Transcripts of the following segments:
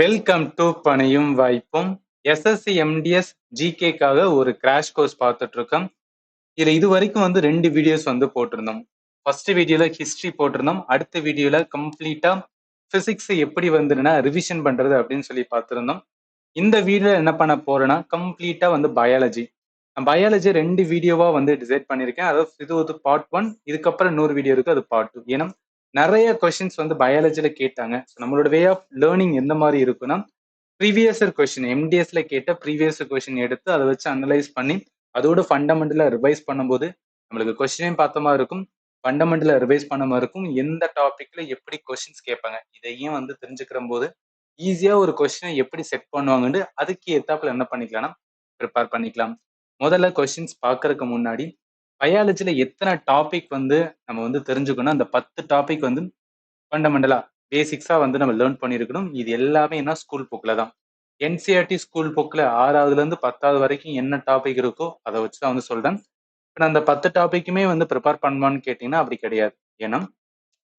Welcome to பணியும் வாய்ப்பும். SSC MTS ஜிகேக்காக ஒரு கிராஷ் கோர்ஸ் பார்த்துட்டு இருக்கோம். இதுல இது வரைக்கும் வந்து 2 வீடியோஸ் வந்து போட்டிருந்தோம். ஃபர்ஸ்ட் வீடியோல ஹிஸ்டரி போட்டிருந்தோம். அடுத்த வீடியோல கம்ப்ளீட்டா பிசிக்ஸ் எப்படி வந்துன்னா ரிவிஷன் பண்றது அப்படின்னு சொல்லி பார்த்திருந்தோம். இந்த வீடியோ என்ன பண்ண போறேன்னா கம்ப்ளீட்டா வந்து பயாலஜி. பயாலஜி 2 வீடியோவா வந்து டிசைட் பண்ணியிருக்கேன். அதாவது இது ஒரு பார்ட் 1, இதுக்கப்புறம் இன்னொரு வீடியோ இருக்கு, அது பார்ட் 2. ஏன்னா நிறைய கொஸ்டின்ஸ் வந்து பயாலஜில கேட்டாங்க. நம்மளோட வே ஆஃப் லேர்னிங் எந்த மாதிரி இருக்குன்னா ப்ரீவியஸ் கொஸ்டின் எம்டிஎஸ்ல கேட்ட ப்ரீவியஸ் கொஸ்டின் எடுத்து அதை வச்சு அனலைஸ் பண்ணி அதோட ஃபண்டமெண்டலா ரிவைஸ் பண்ணும்போது நம்மளுக்கு கொஸ்டினையும் பார்த்த மாதிரி இருக்கும், ஃபண்டமெண்டலா ரிவைஸ் பண்ண மாதிரி இருக்கும். எந்த டாபிக்ல எப்படி கொஸ்டின்ஸ் கேட்பாங்க இதையும் வந்து தெரிஞ்சுக்கிற போது ஈஸியா ஒரு கொஸ்டினை எப்படி செட் பண்ணுவாங்கன்னு அதுக்கு ஏத்தாப்புல என்ன பண்ணிக்கலாம்னா ப்ரிப்பேர் பண்ணிக்கலாம். முதல்ல கொஸ்டின்ஸ் பார்க்கறதுக்கு முன்னாடி பயாலஜில எத்தனை டாபிக் வந்து நம்ம வந்து தெரிஞ்சுக்கணும், அந்த 10 டாபிக் வந்து ஃபண்டமெண்டலா பேசிக்ஸா வந்து நம்ம லேர்ன் பண்ணியிருக்கணும். இது எல்லாமே என்ன ஸ்கூல் புக்ல தான். என்சிஆர்டி ஸ்கூல் புக்ல 6வதுல இருந்து 10வது வரைக்கும் என்ன டாபிக் இருக்கோ அதை வச்சு தான் வந்து சொல்றேன். இப்போ அந்த 10 டாபிக்குமே வந்து ப்ரிப்பேர் பண்ணுவான்னு கேட்டீங்கன்னா அப்படி கிடையாது. ஏன்னா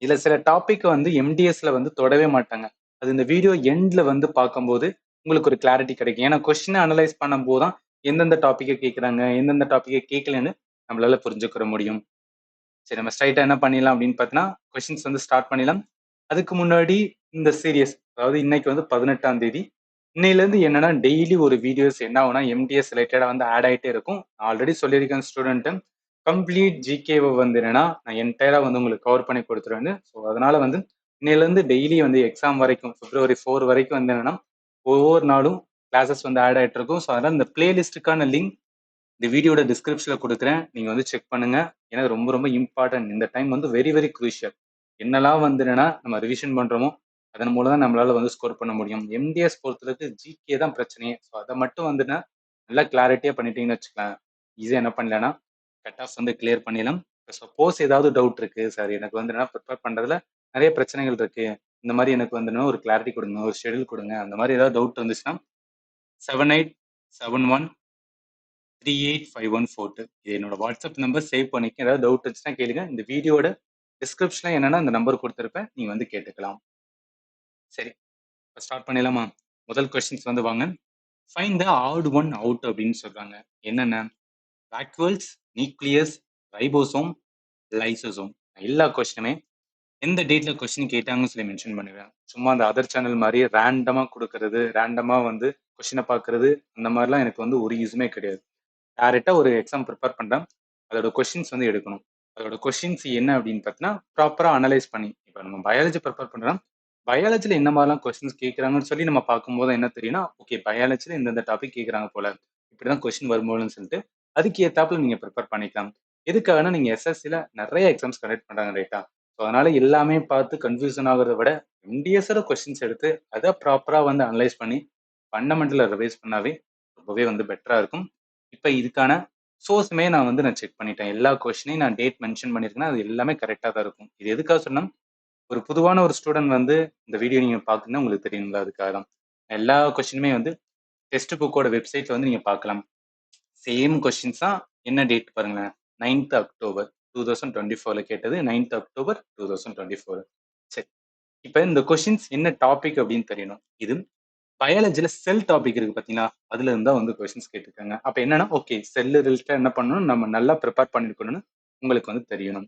இதுல சில டாபிக் வந்து எம்டிஎஸ்ல வந்து தொடவே மாட்டாங்க. அது இந்த வீடியோ எண்ட்ல வந்து பார்க்கும்போது உங்களுக்கு ஒரு கிளாரிட்டி கிடைக்கும். ஏன்னா கொஸ்டினை அனலைஸ் பண்ணும்போது தான் எந்தெந்த டாப்பிக்கை கேட்குறாங்க, எந்தெந்த டாப்பிக்கை கேட்கலன்னு நம்மளால புரிஞ்சுக்கிற முடியும். சரி, நம்ம ஸ்ட்ரைட்டா என்ன பண்ணிடலாம் அப்படின்னு பார்த்தீங்கன்னா கொஸ்டின்ஸ் வந்து ஸ்டார்ட் பண்ணிடலாம். அதுக்கு முன்னாடி இந்த சீரியஸ், அதாவது இன்னைக்கு வந்து 18ஆம் தேதி, இன்னையிலேருந்து என்னன்னா டெய்லி ஒரு வீடியோஸ் என்ன ஆகும்னா எம்டிஎஸ் ரிலேட்டடா வந்து ஆட் ஆகிட்டே இருக்கும். ஆல்ரெடி சொல்லியிருக்கேன் ஸ்டூடெண்ட்டு, கம்ப்ளீட் ஜிகேவை வந்து என்னன்னா நான் என்டையரா வந்து உங்களுக்கு கவர் பண்ணி கொடுத்துருவேன். ஸோ அதனால வந்து இன்னையிலேருந்து டெய்லி வந்து எக்ஸாம் வரைக்கும் February 4 வரைக்கும் வந்து என்னன்னா ஒவ்வொரு நாளும் கிளாஸஸ் வந்து ஆட் ஆகிட்டு இருக்கும். ஸோ அதனால இந்த பிளேலிஸ்ட்டுக்கான லிங்க் இந்த வீடியோட டிஸ்கிரிப்ஷன்ல கொடுக்குறேன், நீங்க வந்து செக் பண்ணுங்க. ஏன்னா ரொம்ப ரொம்ப இம்பார்ட்டன்ட். இந்த டைம் வந்து வெரி வெரி குரூஷியல். என்னெல்லாம் வந்து என்னன்னா நம்ம ரிவிஷன் பண்றோமோ அதன் மூலம் தான் நம்மளால வந்து ஸ்கோர் பண்ண முடியும். எம்டிஎஸ் பொறுத்தளவுக்கு ஜிகே தான் பிரச்சனையே. ஸோ அதை மட்டும் வந்துன்னா நல்லா கிளாரிட்டியா பண்ணிட்டீங்கன்னு வச்சுக்கலாம், ஈஸியா என்ன பண்ணலன்னா கட் ஆஃப் வந்து கிளியர் பண்ணிடலாம். சப்போஸ் ஏதாவது டவுட் இருக்கு, சார் எனக்கு வந்து என்ன ப்ரிப்பேர் பண்றதுல நிறைய பிரச்சனைகள் இருக்கு, இந்த மாதிரி எனக்கு வந்து ஒரு கிளாரிட்டி கொடுங்க, ஒரு ஷெடியூல் கொடுங்க, அந்த மாதிரி ஏதாவது டவுட் இருந்துச்சுன்னா 7871385142 இது என்னோட வாட்ஸ்அப் நம்பர், சேவ் பண்ணிக்க. ஏதாவது டவுட் இருந்துச்சுன்னா கேளுங்க. இந்த வீடியோட டிஸ்கிரிப்ஷன்ல என்னன்னா அந்த நம்பர் கொடுத்துருப்பேன், நீங்க வந்து கேட்டுக்கலாம். சரி, ஸ்டார்ட் பண்ணிடலாமா? முதல் கொஸ்டின்ஸ் வந்து வாங்க. Find the odd one out அப்படின்னு சொல்றாங்க. என்னென்ன? Vacuoles, nucleus, ribosome, lysosome. எல்லா கொஸ்டினுமே எந்த டேட்ல கொஸ்டின் கேட்டாங்கன்னு சொல்லி மென்ஷன் பண்ணுவேன். சும்மா அந்த அதர் சேனல் மாதிரி ரேண்டமா கொடுக்கறது, ரேண்டமா வந்து கொஸ்டினை பார்க்கறது, அந்த மாதிரிலாம் எனக்கு வந்து ஒரு யூஸுமே கிடையாது. டேரெக்டாக ஒரு எக்ஸாம் ப்ரிப்பேர் பண்ணுறேன், அதோட கொஸ்டின்ஸ் வந்து எடுக்கணும். அதோட கொஸ்டின்ஸ் என்ன அப்படின்னு பார்த்தீங்கன்னா ப்ராப்பராக அனலைஸ் பண்ணி, இப்போ நம்ம பயாலஜி ப்ரிப்பேர் பண்ணுறோம், பயாலஜியில் என்ன மாதிரிலாம் கொஸ்டின்ஸ் கேட்குறாங்கன்னு சொல்லி நம்ம பார்க்கும்போது என்ன தெரியும்னா, ஓகே பயாலஜியில் இந்தந்த டாபிக் கேட்குறாங்க போல, இப்படி தான் கொஸ்டின் வரும்போதுன்னு சொல்லிட்டு அதுக்கு ஏற்றாப்புல நீங்கள் ப்ரிப்பேர் பண்ணிக்கலாம். எதுக்காகனா நீங்கள் எஸ்எஸ்சியில் நிறைய எக்ஸாம்ஸ் கண்டக்ட் பண்ணுறாங்க ரைட்டா. ஸோ அதனால எல்லாமே பார்த்து கன்ஃபியூஷன் ஆகிறத விட எம்டிஎஸோட கொஸ்டின்ஸ் எடுத்து அதை ப்ராப்பராக வந்து அனலைஸ் பண்ணி ஃபண்டமெண்டலை ரிவைஸ் பண்ணாவே ரொம்பவே வந்து பெட்டராக இருக்கும். இப்போ இதுக்கான சோர்ஸுமே நான் செக் பண்ணிட்டேன். எல்லா கொஸ்டினையும் நான் டேட் மென்ஷன் பண்ணியிருக்கேன்னா அது எல்லாமே கரெக்டாக தான் இருக்கும். இது எதுக்காக சொன்னா ஒரு பொதுவான ஒரு ஸ்டூடெண்ட் வந்து இந்த வீடியோ நீங்க பார்க்கணும்னா உங்களுக்கு தெரியுங்களா, அதுக்காக தான். எல்லா கொஸ்டினுமே வந்து டெக்ஸ்ட் புக்கோட வெப்சைட்ல வந்து நீங்க பார்க்கலாம். சேம் கொஸ்டின்ஸ் தான். என்ன டேட் பாருங்களேன், 9th October 2024ல கேட்டது, 9th October 2024. சரி, இப்போ இந்த கொஸ்டின்ஸ் என்ன டாபிக் அப்படின்னு தெரியணும். இது பயாலஜில செல் டாபிக் இருக்கு பாத்தீங்களா, அதுல இருந்தா வந்து கொஸ்டின்ஸ் கேட்டிருக்காங்க. அப்ப என்னன்னா ஓகே செல் ரிலேட்டடா என்ன பண்ணணும், நம்ம நல்லா ப்ரிப்பேர் பண்ணிருக்கணும்னு உங்களுக்கு வந்து தெரியணும்.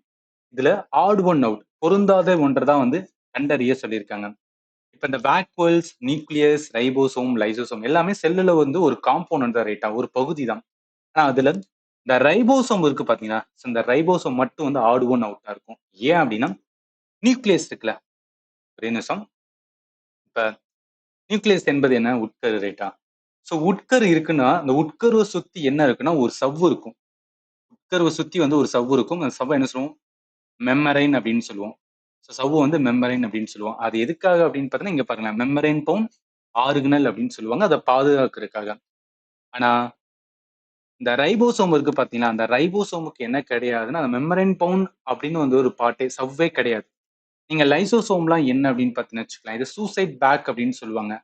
இதுல ஆட் ஒன் அவுட், பொருந்தாத ஒன்றை தான் வந்து கண்டறிய சொல்லியிருக்காங்க. இப்ப இந்த வாக்வெல்ஸ், நியூக்ளியஸ், ரைபோசோம், லைசோசோம் எல்லாமே செல்லுல வந்து ஒரு காம்போனன்ட் தான் ரைட்டா, ஒரு பகுதி தான். ஆனா அதுல இந்த ரைபோசோம் இருக்கு பாத்தீங்களா, இந்த ரைபோசோம் மட்டும் வந்து ஆட் ஒன் அவுட்டா இருக்கும். ஏன் அப்படின்னா நியூக்ளியஸ் இருக்குல்ல, ஒரே நிமிஷம். இப்ப நியூக்ளியஸ் என்பது என்ன, உட்கரு ரைட்டா. ஸோ உட்கரு இருக்குன்னா அந்த உட்கருவை சுத்தி என்ன இருக்குன்னா ஒரு சவ்வு இருக்கும். உட்கருவை சுத்தி வந்து ஒரு சவ்வு இருக்கும். அந்த சவ்வை என்ன சொல்லுவோம், மெம்மரைன் அப்படின்னு சொல்லுவோம். ஸோ சவ்வு வந்து மெம்மரைன் அப்படின்னு சொல்லுவோம். அது எதுக்காக அப்படின்னு பார்த்தீங்கன்னா இங்க பாருங்க, மெம்மரைன் பவுன் ஆர்கனல் அப்படின்னு சொல்லுவாங்க, அதை பாதுகாக்கிறதுக்காக. ஆனா இந்த ரைபோசோம் இருக்கு பாத்தீங்களா, அந்த ரைபோசோமுக்கு என்ன கிடையாதுன்னா அந்த மெம்மரைன் பவுன் அப்படின்னு வந்து ஒரு பாட்டே சவ்வே கிடையாது. நீங்க லைசோசோம்லாம் என்ன அப்படின்னு பார்த்தீங்கன்னு வச்சுக்கலாம், இது சூசைட் பேக் அப்படின்னு சொல்லுவாங்க.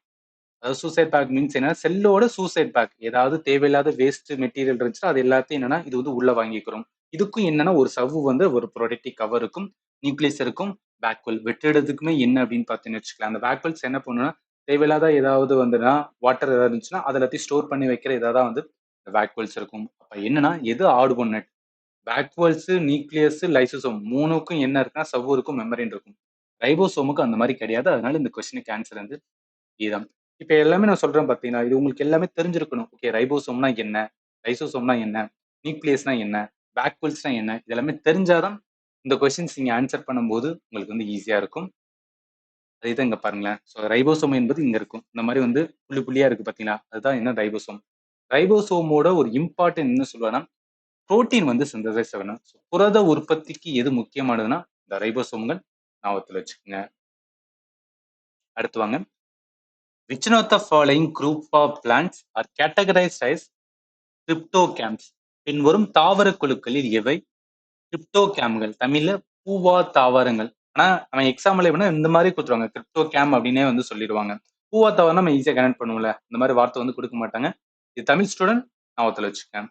அதாவது சூசைட் பேக் மீன்ஸ் என்ன, செல்லோட சூசைட் பேக். ஏதாவது தேவையில்லாத வேஸ்ட் மெட்டீரியல் இருந்துச்சுன்னா அது எல்லாத்தையும் என்னன்னா இது வந்து உள்ள வாங்கிக்கிறோம். இதுக்கும் என்னன்னா ஒரு சவ்வு வந்து ஒரு ப்ரொடக்டிவ் கவர் இருக்கும், நியூக்ளியஸ் இருக்கும், பேக்வெல் வெற்றிடத்துக்குமே என்ன அப்படின்னு பார்த்தீங்கன்னு வச்சுக்கலாம். அந்த பேக்வெல்ஸ் என்ன பண்ணுன்னா தேவையில்லாத ஏதாவது வந்துன்னா வாட்டர் ஏதாவது இருந்துச்சுன்னா அதை எல்லாத்தையும் ஸ்டோர் பண்ணி வைக்கிற இதான் வந்து வேக்வல்ஸ் இருக்கும். அப்ப என்னன்னா எது odd one net? Vacuoles, nucleus, lysosome மூணுக்கும் என்ன இருக்குன்னா சவ்வு இருக்கும், மெமரின் இருக்கும். ரைபோசோமுக்கு அந்த மாதிரி கிடையாது. அதனால இந்த கொஸ்டினுக்கு ஆன்சர் வந்து இதுதான். இப்ப எல்லாமே நான் சொல்றேன் பாத்தீங்கன்னா இது உங்களுக்கு எல்லாமே தெரிஞ்சிருக்கணும். ஓகே, ரைபோசோம்னா என்ன, லைசோசோம்னா என்ன, நியூக்ளியஸ்னா என்ன, வேக்வல்ஸ்னா என்ன, இதெல்லாமே தெரிஞ்சாதான் இந்த கொஸ்டின்ஸ் நீங்க ஆன்சர் பண்ணும்போது உங்களுக்கு வந்து ஈஸியா இருக்கும். அதுதான் இங்க பாருங்களேன். ஸோ ரைபோசோம் என்பது இங்க இருக்கும். இந்த மாதிரி வந்து புள்ளி புள்ளியா இருக்கு பாத்தீங்களா, அதுதான் என்ன ரைபோசோம். ரைபோசோமோட ஒரு இம்பார்ட்டன்ட் என்ன சொல்லுவேன்னா புரோட்டீன் வந்து சிந்தசைஸ் ஆகணும். புரத உற்பத்திக்கு எது முக்கியமானதுன்னா இந்த ரைபோசோம்கள் ஞாபகத்துல வச்சுக்கோங்க. அடுத்து வாங்க. Which one of the following group of plants are categorized as cryptogams? பின்வரும் தாவர குழுக்களில் எவை கிரிப்டோகேம்கள்? தமிழ்ல பூவா தாவரங்கள். ஆனா நம்ம எக்ஸாம்பிள் எப்படின்னா இந்த மாதிரி கொடுத்துருவாங்க, கிரிப்டோகேம் அப்படின்னே வந்து சொல்லிடுவாங்க. பூவா தாவரம் நம்ம ஈஸியா கனெக்ட் பண்ணுவோம்ல, இந்த மாதிரி வார்த்தை வந்து கொடுக்க மாட்டாங்க. இது தமிழ் ஸ்டூடெண்ட் ஞாபகத்துல வச்சுக்கேன்.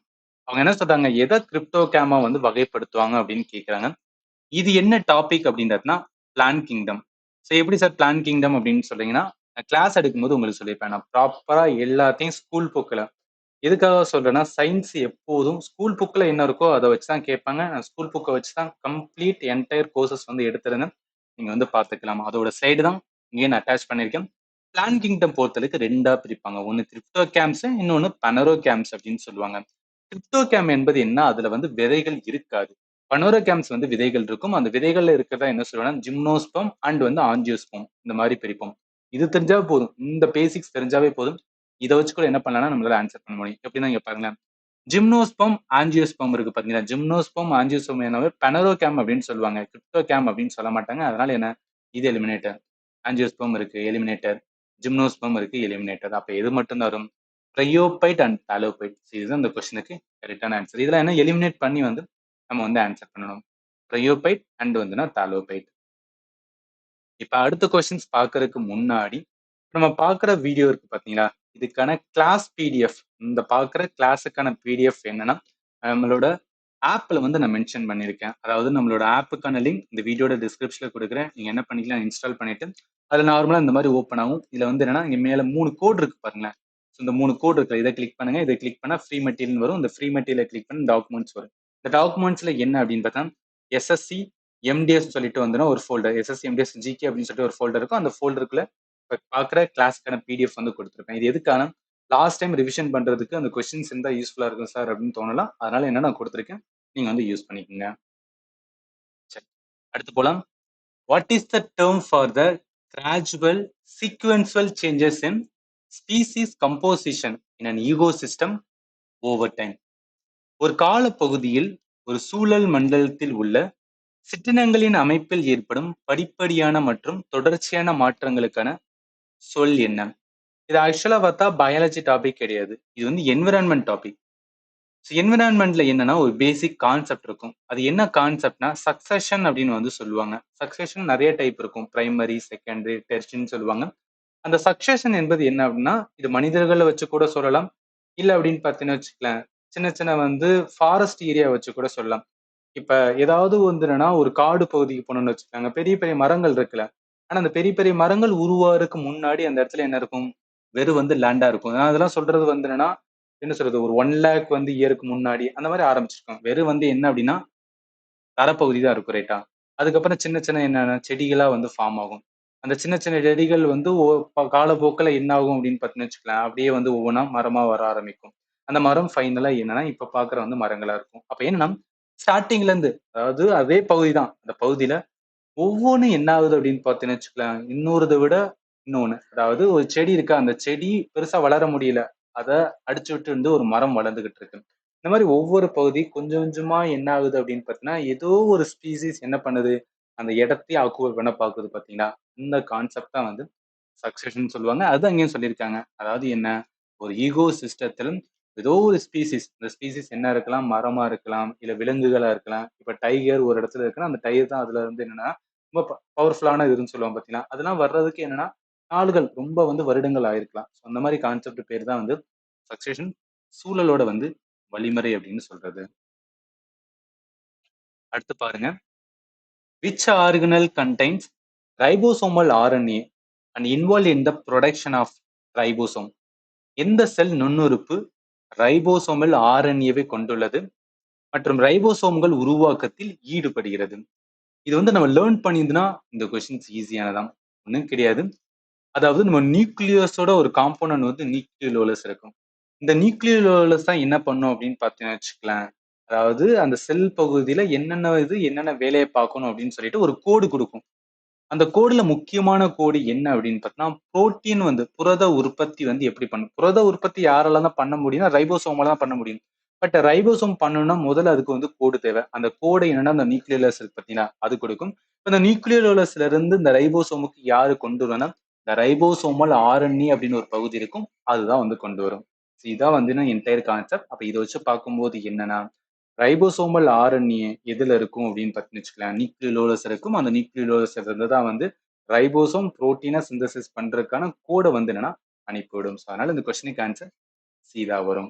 அவங்க என்ன சொல்றாங்க, எதை கிரிப்டோகேமா வந்து வகைப்படுத்துவாங்க அப்படின்னு கேட்கறாங்க. இது என்ன டாபிக் அப்படின்றதுனா பிளான் கிங்டம். ஸோ எப்படி சார் பிளான் கிங்டம் அப்படின்னு சொல்றீங்கன்னா, கிளாஸ் எடுக்கும்போது உங்களுக்கு சொல்லியிருப்பேன். நான் ப்ராப்பரா எல்லாத்தையும் ஸ்கூல் புக்கில் எதுக்காக சொல்றேன்னா, சயின்ஸ் எப்போதும் ஸ்கூல் புக்கில் என்ன இருக்கோ அதை வச்சு தான் கேட்பாங்க. நான் ஸ்கூல் புக்கை வச்சு தான் கம்ப்ளீட் என்டையர் கோர்சஸ் வந்து எடுத்துருங்க. நீங்க வந்து பார்த்துக்கலாம். அதோட ஸ்லைடு தான் இங்கே நான் அட்டாச் பண்ணியிருக்கேன். பிளான் கிங்டம் பொறுத்தளவுக்கு ரெண்டா பிரிப்பாங்க. ஒன்று கிரிப்டோ கேம்ஸ், இன்னொன்று பனரோ கேம்ஸ் அப்படின்னு சொல்லுவாங்க. கிரிப்டோ கேம் என்பது என்ன, அதுல வந்து விதைகள் இருக்காது. பனோரோ கேம்ஸ் வந்து விதைகள் இருக்கும். அந்த விதைகள்ல இருக்கிறதா என்ன சொல்லுவாங்கன்னா ஜிம்னோஸ்பம் அண்ட் வந்து ஆஞ்சியோஸ்பம், இந்த மாதிரி பிரிப்போம். இது தெரிஞ்சாவே போதும், இந்த பேசிக்ஸ் தெரிஞ்சாவே போதும். இதை வச்சு கூட என்ன பண்ணலாம்னா நம்மளால ஆன்சர் பண்ண முடியும். எப்படின்னா இங்க பாருங்களேன், ஜிம்னோஸ்பம் ஆஞ்சியோஸ்பம் இருக்கு பாத்தீங்களா, ஜிம்னோஸ்பம் ஆஞ்சியோஸ்பம் என்னவே பனரோ கேம் அப்படின்னு சொல்லுவாங்க, கிரிப்டோ கேம் அப்படின்னு சொல்ல மாட்டாங்க. அதனால என்ன, இது எலிமினேட்டர். ஆஞ்சியோஸ்பம் இருக்கு எலிமினேட்டர், ஜிம்னோஸ்பம் இருக்கு எலிமினேட்டர். அப்ப எது மட்டும் தான் வரும், ப்ரையோபைட் அண்ட் தாலோபைட். இதுதான் இந்த கொஸ்டினுக்கு கரெக்டான ஆன்சர். இதெல்லாம் என்ன எலிமினேட் பண்ணி வந்து நம்ம வந்து ஆன்சர் பண்ணணும். ப்ரையோபைட் அண்ட் வந்துன்னா தாலோபைட். இப்ப அடுத்த கொஸ்டின்ஸ் பாக்குறதுக்கு முன்னாடி நம்ம பாக்குற வீடியோ இருக்கு பாத்தீங்களா, இதுக்கான கிளாஸ் பிடிஎஃப், இந்த பாக்குற கிளாஸுக்கான பிடிஎஃப் என்னன்னா நம்மளோட ஆப்ல வந்து நான் மென்ஷன் பண்ணியிருக்கேன். அதாவது நம்மளோட ஆப்புக்கான லிங்க் இந்த வீடியோட டிஸ்கிரிப்ஷன்ல கொடுக்குறேன். நீங்க என்ன பண்ணிக்கலாம், இன்ஸ்டால் பண்ணிட்டு அதுல நார்மலா இந்த மாதிரி ஓப்பன் ஆகும். இதுல வந்து என்னன்னா இங்க மேல 3 கோட் இருக்கு பாருங்களேன். இந்த 3 கோட் இருக்கு, இதை கிளிக் பண்ணுங்க. இதை கிளிக் பண்ணா ஃப்ரீ மெட்டீரியல் வரும். இந்த ஃப்ரீ மெட்டீரியல் கிளிக் பண்ணி டாக்குமெண்ட்ஸ் வரும். இந்த டாக்குமெண்ட்ஸ்ல என்ன அப்படின்னு பார்த்தா எஸ்எஸ்சி எம்டிஎஸ் சொல்லிட்டு வந்துடும் ஒரு ஃபோல்டர். எஸ்எஸ்சி எம்டிஎஸ் ஜிகே அப்படின்னு சொல்லிட்டு ஒரு ஃபோல்டர் இருக்கும். அந்த ஃபோல்டருக்குள்ள பாக்குற கிளாஸ்க்கான பிடிஎஃப் வந்து கொடுத்துருப்பேன். இது எதுக்கான, லாஸ்ட் டைம் ரிவிஷன் பண்றதுக்கு அந்த கொஸ்டின்ஸ் இருந்தா யூஸ்ஃபுல்லா இருக்கும் சார் அப்படின்னு தோணலாம். அதனால என்ன நான் கொடுத்துருக்கேன், நீங்க வந்து யூஸ் பண்ணிக்கோங்க. சரி, அடுத்து போலாம். What is the term for the gradual sequential changes in species composition in an ecosystem over time? ஒரு காலப்பகுதியில் ஒரு சூழல் மண்டலத்தில் உள்ள சிற்றினங்களின் அமைப்பில் ஏற்படும் படிப்படியான மற்றும் தொடர்ச்சியான மாற்றங்களுக்கான சொல் என்ன? இது ஆக்சுவலா பார்த்தா பயாலஜி டாபிக் கிடையாது. இது வந்து என்விரான்மெண்ட் டாபிக். என்விரான்மெண்ட்ல என்னன்னா ஒரு பேசிக் கான்செப்ட் இருக்கும். அது என்ன கான்செப்ட்னா சக்சஷன் அப்படின்னு வந்து சொல்லுவாங்க. சக்சஷன் நிறைய டைப் இருக்கும். பிரைமரி, செகண்டரி, டெர்ஷியரின்னு சொல்லுவாங்க. அந்த சக்சஷன் என்பது என்ன அப்படின்னா இது மனிதர்களை வச்சு கூட சொல்லலாம். இல்ல அப்படின்னு பார்த்தீங்கன்னு வச்சுக்கலாம், சின்ன சின்ன வந்து ஃபாரஸ்ட் ஏரியா வச்சு கூட சொல்லலாம். இப்ப ஏதாவது வந்து என்னன்னா ஒரு காடு பகுதிக்கு போனோம்னு வச்சுக்கோங்க, பெரிய பெரிய மரங்கள் இருக்குல்ல. ஆனா அந்த பெரிய பெரிய மரங்கள் உருவாறதுக்கு முன்னாடி அந்த இடத்துல என்ன இருக்கும், வெறும் வந்து லேண்டா இருக்கும். நான் அதெல்லாம் சொல்றது வந்து என்னன்னா என்ன சொல்றது, ஒரு 1 lakh வந்து இயருக்கு முன்னாடி அந்த மாதிரி ஆரம்பிச்சிருக்கோம். வெறும் வந்து என்ன அப்படின்னா தரப்பகுதி தான் இருக்கும், ரைட்டா. அதுக்கப்புறம் சின்ன சின்ன என்னென்ன செடிகளா வந்து ஃபார்ம் ஆகும். அந்த சின்ன சின்ன செடிகள் வந்து காலப்போக்கில் என்ன ஆகும் அப்படின்னு பார்த்தீங்கன்னு வச்சுக்கலாம், அப்படியே வந்து ஒவ்வொன்றா மரமா வர ஆரம்பிக்கும். அந்த மரம் ஃபைனலா என்னன்னா இப்ப பாக்குற வந்து மரங்களா இருக்கும். அப்ப என்னன்னா ஸ்டார்டிங்ல இருந்து, அதாவது அதே பகுதி தான், அந்த பகுதியில ஒவ்வொன்னும் என்ன ஆகுது அப்படின்னு பார்த்தீங்கன்னு வச்சுக்கலாம், இன்னொருத விட இன்னொன்னு. அதாவது ஒரு செடி இருக்கா, அந்த செடி பெருசா வளர முடியல. அத அடிச்சு விட்டு வந்து ஒரு மரம் வளர்ந்துகிட்டு இருக்கு. இந்த மாதிரி ஒவ்வொரு பகுதி கொஞ்சம் கொஞ்சமா என்ன ஆகுது அப்படின்னு பார்த்தீங்கன்னா, ஏதோ ஒரு ஸ்பீசிஸ் என்ன பண்ணுது, அந்த இடத்தையே ஆக்குபை பண்ண பாக்குது பாத்தீங்களா? இந்த கான்செப்ட் தான் வந்து சக்சஷன் சொல்லுவாங்க. அது அங்கேயும் சொல்லியிருக்காங்க. அதாவது என்ன, ஒரு ஈகோ சிஸ்டத்திலும் ஏதோ ஒரு ஸ்பீசிஸ், இந்த ஸ்பீசிஸ் என்ன இருக்கலாம், மரமா இருக்கலாம், இல்ல விலங்குகளா இருக்கலாம். இப்ப டைகர் ஒரு இடத்துல இருக்குன்னா அந்த டைகர் தான் அதுல வந்து என்னன்னா ரொம்ப பவர்ஃபுல்லான இதுன்னு சொல்லுவாங்க பாத்தீங்களா? அதெல்லாம் வர்றதுக்கு என்னன்னா நாளுகள் ரொம்ப வந்து வருடங்கள் ஆயிருக்கலாம். So, அந்த மாதிரி கான்செப்ட் பேர் தான் வந்து சக்சஷன், சூழலோட வந்து வழிமுறை அப்படின்னு சொல்றது. அடுத்து பாருங்க. Which organelle contains ribosomal RNA and involve in the production of ribosome. எந்த செல் நுண்ணுறுப்பு ரைபோசோமல் ஆர்என்ஏவை கொண்டுள்ளது மற்றும் ரைபோசோம்கள் உருவாக்கத்தில் ஈடுபடுகிறது? இது வந்து நம்ம லேர்ன் பண்ணியிருந்தோம்னா இந்த கொஸ்டின்ஸ் ஈஸியானதான், ஒன்றும் கிடையாது. அதாவது நம்ம நியூக்ளியஸோட ஒரு காம்போனன்ட் வந்து நியூக்ளியோலஸ் இருக்கும். இந்த நியூக்ளியோலஸ் தான் என்ன பண்ணும் அப்படின்னு பார்த்தீங்கன்னு வச்சுக்கலாம். அதாவது அந்த செல் பகுதியில என்னென்ன வேலையை பார்க்கணும் அப்படின்னு சொல்லிட்டு ஒரு கோடு கொடுக்கும். அந்த கோடுல முக்கியமான கோடு என்ன அப்படின்னு பார்த்தீங்கன்னா, புரோட்டீன் வந்து புரத உற்பத்தி வந்து எப்படி பண்ணும்? புரத உற்பத்தி யாரால தான் பண்ண முடியும்னா ரைபோசோமால தான் பண்ண முடியும். பட் ரைபோசோம் பண்ணணும்னா முதல்ல அதுக்கு வந்து கோடு தேவை. அந்த கோடு என்னன்னா அந்த நியூக்ளியோலஸ் இருக்கு பார்த்தீங்களா, அது கொடுக்கும். இந்த நியூக்ளியோலஸ்ல இருந்து இந்த ரைபோசோமுக்கு யாரு கொண்டு வரனா, இந்த ரைபோசோமல் ஆர்என்ஏ அப்படின்னு ஒரு பகுதி இருக்கும். அதுதான் வந்து கொண்டு வரும். இதான் வந்து என்டையர் கான்செப்ட். அப்ப இதை வச்சு பார்க்கும்போது என்னன்னா, ரைபோசோமல் ஆர்என்ஏ எதுல இருக்கும் அப்படின்னு பார்த்தீங்கன்னு வச்சுக்கலாம், நியூக்ளியோலஸ் இருக்கும். அந்த நியூக்ளியோலஸ்ல இருந்து தான் வந்து ரைபோசோம் புரோட்டீனை சிந்தசிஸ் பண்றதுக்கான கோடை வந்து என்னன்னா அனுப்பிவிடும். ஸோ அதனால இந்த கொஸ்டினுக்கு ஆன்சர் சி தான் வரும்.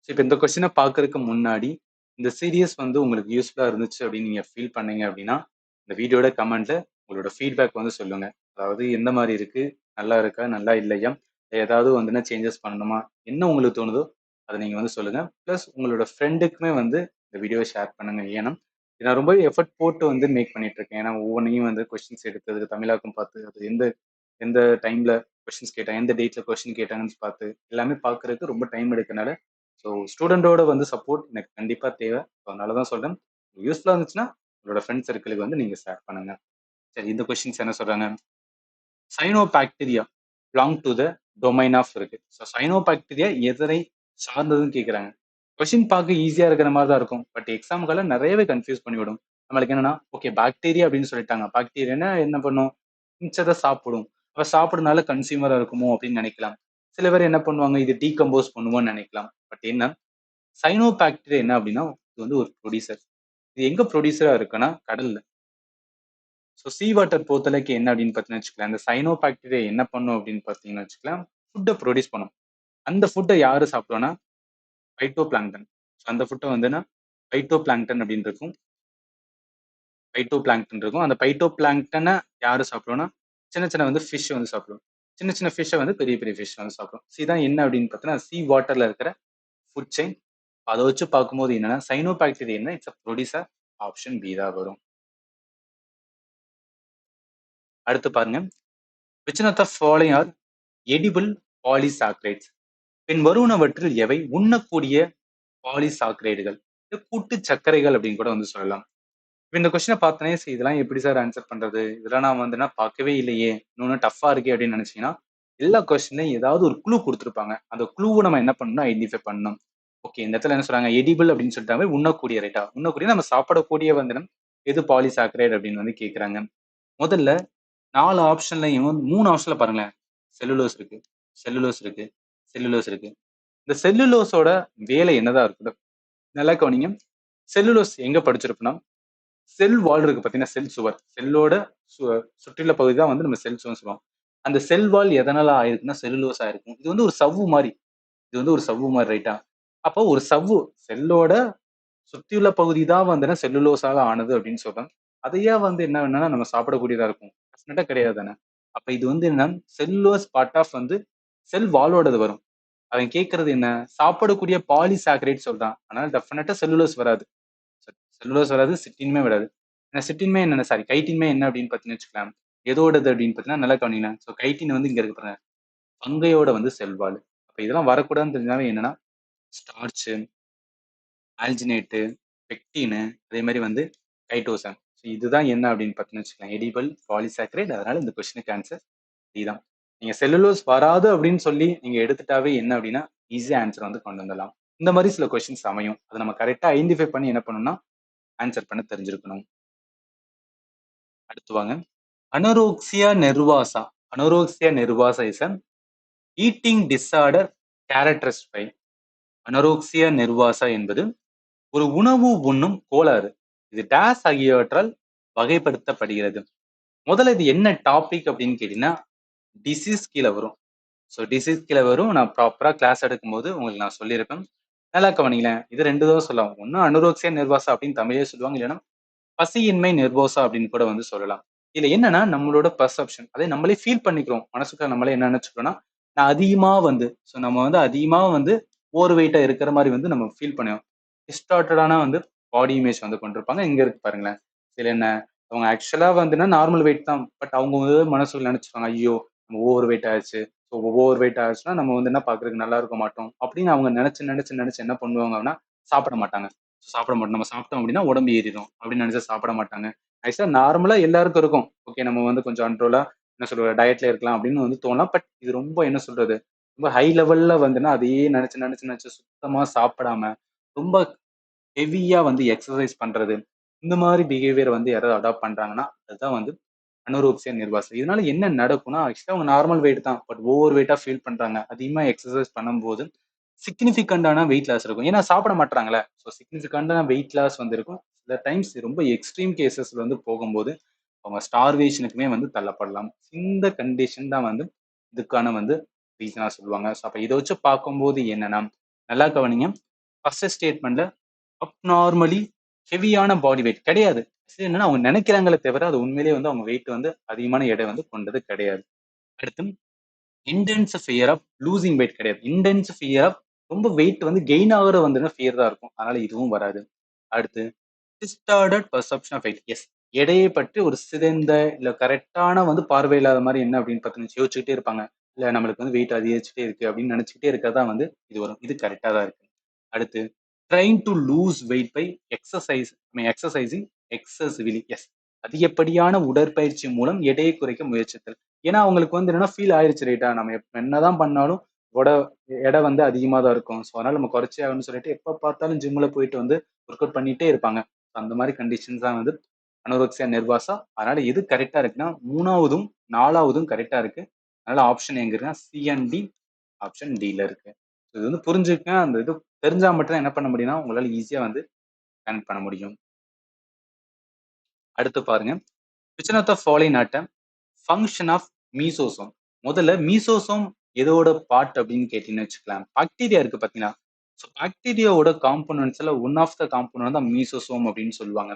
ஸோ இப்போ இந்த கொஸ்டினை பார்க்கறதுக்கு முன்னாடி இந்த சீரியஸ் வந்து உங்களுக்கு யூஸ்ஃபுல்லாக இருந்துச்சு அப்படின்னு நீங்கள் ஃபீல் பண்ணீங்க அப்படின்னா இந்த வீடியோட கமெண்ட்ல உங்களோட ஃபீட்பேக் வந்து சொல்லுங்க. அதாவது எந்த மாதிரி இருக்கு, நல்லா இருக்கா, நல்லா இல்லையா, ஏதாவது வந்து சேஞ்சஸ் பண்ணணுமா, என்ன உங்களுக்கு தோணுதோ அதை நீங்கள் வந்து சொல்லுங்க. ப்ளஸ் உங்களோட ஃப்ரெண்டுக்குமே வந்து இந்த வீடியோவை ஷேர் பண்ணுங்க. ஏன்னா நான் ரொம்ப எஃபர்ட் போட்டு வந்து மேக் பண்ணிட்டு இருக்கேன். ஏன்னா ஒவ்வொன்றையும் வந்து கொஸ்டின்ஸ் எடுத்தது தமிழாக்கம் பார்த்து அது எந்த எந்த டைம்ல கொஸ்டின்ஸ் கேட்டாங்க, எந்த டேட்ல கொஸ்டின் கேட்டாங்கன்னு பார்த்து எல்லாமே பார்க்கறதுக்கு ரொம்ப டைம் எடுக்கனால ஸோ ஸ்டூடெண்டோட வந்து சப்போர்ட் எனக்கு கண்டிப்பாக தேவை. ஸோ அதனால தான் சொல்றேன். யூஸ்ஃபுல்லாக இருந்துச்சுன்னா உங்களோட ஃப்ரெண்ட் சர்க்கிளுக்கு வந்து நீங்க ஷேர் பண்ணுங்க. சரி, இந்த கொஸ்டின்ஸ் என்ன சொல்றாங்க? Cyanobacteria belong to the domain of இருக்கு. ஸோ சைனோபாக்டீரியா எதனை சார்ந்ததுன்னு கேட்குறாங்க. கொஸ்டின் பார்க்க ஈஸியா இருக்கிற மாதிரி தான் இருக்கும். பட் எக்ஸாமுக்கால நிறையவே கன்ஃபியூஸ் பண்ணிவிடும். நம்மளுக்கு என்னன்னா, ஓகே பாக்டீரியா அப்படின்னு சொல்லிட்டாங்க. பாக்டீரியானா என்ன பண்ணும்? மிச்சத்தை சாப்பிடும். அப்ப சாப்பிடுறதுனால கன்சியூமரா இருக்குமோ அப்படின்னு நினைக்கலாம். சில பேர் என்ன பண்ணுவாங்க, இது டீகம்போஸ் பண்ணுவோம்னு நினைக்கலாம். பட் என்ன, சைனோபாக்டீரியா என்ன அப்படின்னா, இது வந்து ஒரு ப்ரொடியூசர். இது எங்க ப்ரொடியூசரா இருக்குன்னா கடல்ல. ஸோ சீ வாட்டர் பொறுத்தளவுக்கு என்ன அப்படின்னு பார்த்தீங்கன்னு வச்சுக்கலாம், இந்த சைனோபாக்டீரியா என்ன பண்ணும் அப்படின்னு பார்த்தீங்கன்னு வச்சுக்கலாம், ஃபுட்டை ப்ரொடியூஸ் பண்ணும். அந்த ஃபுட்டை யாரு சாப்பிடுவோம்னா பைட்டோ பிளாங்டன். ஸோ அந்த ஃபுட்டை வந்துன்னா பைட்டோ பிளாங்டன் அப்படின்னு இருக்கும். பைட்டோ பிளாங்டன் இருக்கும். அந்த பைட்டோ பிளாங்டனை யாரு சாப்பிடுவோம்னா சின்ன சின்ன வந்து ஃபிஷ் வந்து சாப்பிடும். சின்ன சின்ன ஃபிஷ்ஷை வந்து பெரிய பெரிய ஃபிஷ் வந்து சாப்பிடும். இதான் என்ன அப்படின்னு பார்த்தீங்கன்னா சீ வாட்டர்ல இருக்கிற ஃபுட் செயின். அதை வச்சு பார்க்கும்போது என்னன்னா சைனோபாக்டீரியா என்ன, it's a producer. Option B தான் வரும். அடுத்து பாருங்க, which one of the following are edible polysaccharides? பின் வருவனவற்றில் எவை உண்ணக்கூடிய பாலிசாக்கரைடுகள், கூட்டு சர்க்கரைகள் அப்படின்னு கூட வந்து சொல்லலாம். இப்ப இந்த கொஸ்டினை பார்த்தனே இதெல்லாம் எப்படி சார் ஆன்சர் பண்றது, இதெல்லாம் நான் வந்து நான் பார்க்கவே இல்லையே, இன்னொன்னு டஃபா இருக்கே அப்படின்னு நினைச்சீங்கன்னா எல்லா கொஸ்டின்லையும் ஏதாவது ஒரு க்ளூ கொடுத்துருப்பாங்க. அந்த க்ளூவை நம்ம என்ன பண்ணணும், ஐடென்டிஃபை பண்ணணும். ஓகே, இந்த இடத்துல என்ன சொல்றாங்க, எடிபிள் அப்படின்னு சொல்லிட்டாவே உண்ணக்கூடிய, ரைட்டா, உண்ணக்கூடிய நம்ம சாப்பிடக்கூடிய வந்து எது பாலிசாக்கரைடு அப்படின்னு வந்து கேட்குறாங்க. முதல்ல 4 ஆப்ஷன்லையும் 3 ஆப்ஷன்ல பாருங்களேன், செல்லுலோஸ் இருக்கு, செல்லுலோஸ் இருக்கு, செல்லுலோஸ் இருக்கு. இந்த செல்லுலோஸோட வேலை என்னதான் இருக்குது நல்லா கவனிங்க. செல்லுலோஸ் எங்க படிச்சிருப்போம்னா, செல் வால் இருக்கு பார்த்தீங்கன்னா, செல் சுவர், செல்லோட சுற்றியுள்ள பகுதி தான் வந்து நம்ம செல் சுவர் சொல்லுவோம். அந்த செல் வால் எதனால ஆயிருக்குன்னா செல்லுலோஸ் ஆயிருக்கும். இது வந்து ஒரு சவ்வு மாதிரி, இது வந்து ஒரு சவ்வு மாதிரி, ரைட்டா. அப்போ ஒரு சவ்வு செல்லோட சுற்றியுள்ள பகுதி தான் வந்து செல்லுலோஸால ஆனது அப்படின்னு சொல்றேன். அதையே வந்து என்னன்னா நம்ம சாப்பிடக்கூடியதா இருக்கும், டெஃபினட்டா கிடையாது தானே. அப்ப இது வந்து என்ன, செல்லுலோஸ் பார்ட் ஆஃப் வந்து செல் வாலோடது வரும். அவன் கேட்கறது என்ன, சாப்பிடக்கூடிய பாலிசாக்கரைட் சொல்றான். அதனால டெஃபினட்டா செல்லுலோஸ் வராது. செல்லுலோஸ் வராது, சிட்டின்மே வராது. ஏன்னா சிட்டின்மே என்ன, சாரி கைட்டின்மே என்ன அப்படின்னு பார்த்தீங்கன்னு வச்சுக்கலாம், எதோடது அப்படின்னு பார்த்தீங்கன்னா நல்லா கவனிங்க. ஸோ கைட்டின் வந்து இங்க இருக்கு பாருங்க, பங்கையோட வந்து செல்வாள். அப்ப இதெல்லாம் வரக்கூடாதுன்னு தெரிஞ்சாவே என்னன்னா ஸ்டார்ச், ஆல்ஜினேட்டு, பெக்டினு, அதே மாதிரி வந்து கைட்டோசன். ஸோ இதுதான் என்ன அப்படின்னு பார்த்தீங்கன்னு வச்சுக்கலாம், எடிபிள் பாலிசாக்கரைட். அதனால இந்த கொஸ்டினுக்கு ஆன்சர் இதுதான். நீங்க செல்லுலோஸ் வராது அப்படின்னு சொல்லி நீங்க எடுத்துட்டாவே என்ன அப்படின்னா ஈஸியா ஆன்சர் வந்து கொண்டு வந்துடலாம். இந்த மாதிரி சில கொஸ்டின்ஸ் அமையும். அதை நம்ம கரெக்டா ஐடென்டிஃபை பண்ணி என்ன பண்ணணும்னா ஆன்சர் பண்ண தெரிஞ்சிருக்கணும். அடுத்து வாங்க, anorexia nervosa. Anorexia nervosa is an eating disorder characterized by. Anorexia nervosa என்பது ஒரு உணவு உண்ணும் கோளாறு. இது டேஸ் ஆகியவற்றால் வகைப்படுத்தப்படுகிறது. முதல்ல இது என்ன டாபிக் அப்படின்னு கேட்டீங்கன்னா டிசீஸ் கீழே வரும். ஸோ டிசீஸ் கீழே வரும். நான் ப்ராப்பரா கிளாஸ் எடுக்கும்போது உங்களுக்கு நான் சொல்லியிருப்பேன். நல்லா கவனிங்களேன். இது 2 தான் சொல்லலாம். ஒன்று அனுரோக்சியா நெர்வாசா அப்படின்னு தமிழே சொல்லுவாங்க, இல்லைன்னா பசியின்மை நெர்வோசா அப்படின்னு கூட வந்து சொல்லலாம். இதுல என்னன்னா நம்மளோட பெர்செப்ஷன், அதே நம்மளே ஃபீல் பண்ணிக்கிறோம். மனசுக்குள்ள நம்மளே என்ன நினைச்சுக்கிறோம்னா, நான் அதிகமா வந்து நம்ம வந்து அதிகமா வந்து ஓவர் வெயிட்டா இருக்கிற மாதிரி வந்து நம்ம ஃபீல் பண்ணுவோம். டிஸ்டார்டடான வந்து பாடி இமேஜ் வந்து கொண்டிருப்பாங்க. இங்க இருக்கு பாருங்களேன். இதுல என்ன, அவங்க ஆக்சுவலா வந்துன்னா நார்மல் வெயிட் தான். பட் அவங்க வந்து மனசுக்குள்ள நினைச்சுப்பாங்க, ஐயோ நம்ம ஓவர் வெயிட் ஆயிடுச்சு. ஸோ ஓவர் வெயிட் ஆயிடுச்சுன்னா நம்ம வந்து என்ன பாக்குறதுக்கு நல்லா இருக்க மாட்டோம் அப்படின்னு அவங்க நினைச்சு நினைச்சு நினைச்சு என்ன பண்ணுவாங்க அப்படின்னா, சாப்பிட மாட்டாங்க. சாப்பிட மாட்டோம். நம்ம சாப்பிட்டோம் அப்படின்னா உடம்பு ஏறிடும் அப்படின்னு நினைச்சு சாப்பிட மாட்டாங்க. ஆக்சுவலா நார்மலா எல்லாருக்கும் இருக்கும். ஓகே நம்ம வந்து கொஞ்சம் கண்ட்ரோலா என்ன சொல்றது டயட்ல இருக்கலாம் அப்படின்னு வந்து தோணலாம். பட் இது ரொம்ப என்ன சொல்றது, ரொம்ப ஹை லெவல்ல வந்துன்னா அதையே நினைச்சு நினைச்சு நினைச்சு சுத்தமா சாப்பிடாம ரொம்ப ஹெவியா வந்து எக்ஸசைஸ் பண்றது, இந்த மாதிரி பிஹேவியர் வந்து யாராவது அடாப்ட் பண்றாங்கன்னா அதுதான் வந்து அனோரெக்சியா நிர்வாசா. இதனால என்ன நடக்கும்னா, ஆக்சுவலா அவங்க நார்மல் வெயிட் தான். பட் ஓவர் வெயிட்டா ஃபீல் பண்றாங்க. அதிகமா எக்ஸசைஸ் பண்ணும்போது சிக்னிஃபிகன்டான வெயிட் லாஸ் இருக்கும். ஏன்னா சாப்பிட மாட்றாங்கல்ல. ஸோ சிக்னிஃபிகன்டான வெயிட் லாஸ் வந்து இருக்கும். சில டைம்ஸ் ரொம்ப எக்ஸ்ட்ரீம் கேஸஸ்ல வந்து போகும்போது அவங்க ஸ்டார்வேஷனுக்குமே வந்து தள்ளப்படலாம். இந்த கண்டிஷன் தான் வந்து இதுக்கான வந்து ரீசனா சொல்லுவாங்க. ஸோ அப்ப இத வச்சு பார்க்கும்போது என்னன்னா, நல்லா கவனிங்க. ஃபர்ஸ்ட் ஸ்டேட்மெண்ட்ல அப்நார்மலி ஹெவியான பாடி வெயிட் கிடையாது. சரி என்னன்னா அவங்க நினைக்கிறாங்களே தவிர, அது உண்மையிலேயே வந்து அவங்க வெயிட் வந்து அதிகமான எடை வந்து கொண்டது கிடையாது. அடுத்து intense fear of losing weight கிடையாது. இன்டென்ஸ் ஃபியர் ஆஃப் ரொம்ப வெயிட் வந்து கெயின் ஆகுற வந்து ஃபியர் தான் இருக்கும். அதனால இதுவும் வராது. அடுத்து distorted perception of weight. Yes. எடையை பற்றி ஒரு சிதைந்த இல்ல கரெக்டான வந்து பார்வை இல்லாத மாதிரி என்ன அப்படின்னு பார்த்தீங்கன்னா யோசிச்சுக்கிட்டே இருப்பாங்க. இல்ல நம்மளுக்கு வந்து வெயிட் அதிகரிச்சுட்டே இருக்கு அப்படின்னு நினைச்சுக்கிட்டே இருக்கறதா வந்து இது வரும். இது கரெக்டா தான் இருக்கு. அடுத்து trying to lose weight by exercising excessively. Yes. அதிகப்படியான உடற்பயிற்சி மூலம் எடையை குறைக்க முயற்சித்தல். ஏன்னா அவங்களுக்கு வந்து என்னன்னா ஃபீல் ஆயிருச்சு ரைட்டா, நம்ம என்னதான் பண்ணாலும் உட எடை வந்து அதிகமா தான் இருக்கும். ஸோ அதனால நம்ம குறைச்சே ஆகணும்னு சொல்லிட்டு எப்ப பார்த்தாலும் ஜிம்ல போயிட்டு வந்து ஒர்க் அவுட் பண்ணிட்டே இருப்பாங்க. அந்த மாதிரி கண்டிஷன்ஸ் தான் வந்து அனோரெக்சியா நெர்வாசா. அதனால எது கரெக்டா இருக்குன்னா 3வதும் 4வதும் கரெக்டா இருக்கு. அதனால ஆப்ஷன் எங்க இருக்குன்னா சி அண்ட் டி, ஆப்ஷன் டில இருக்கு. இது வந்து புரிஞ்சுக்க அந்த இது தெரிஞ்சா மட்டும் தான் என்ன பண்ண முடியும்னா உங்களால ஈஸியா வந்து கனெக்ட் பண்ண முடியும். அடுத்து பாருங்க. Which one of the following are function of mesosome. முதல்ல மீசோசோம் எதோட பார்ட் அப்படின்னு கேட்டீங்கன்னு வச்சுக்கலாம். பாக்டீரியா இருக்கு பாத்தீங்கன்னா. ஸோ பாக்டீரியாவோட காம்போனன்ட்ஸ்ல ஒன் ஆஃப் த காம்போனன்ட் தான் மீசோசோம் அப்படின்னு சொல்லுவாங்க.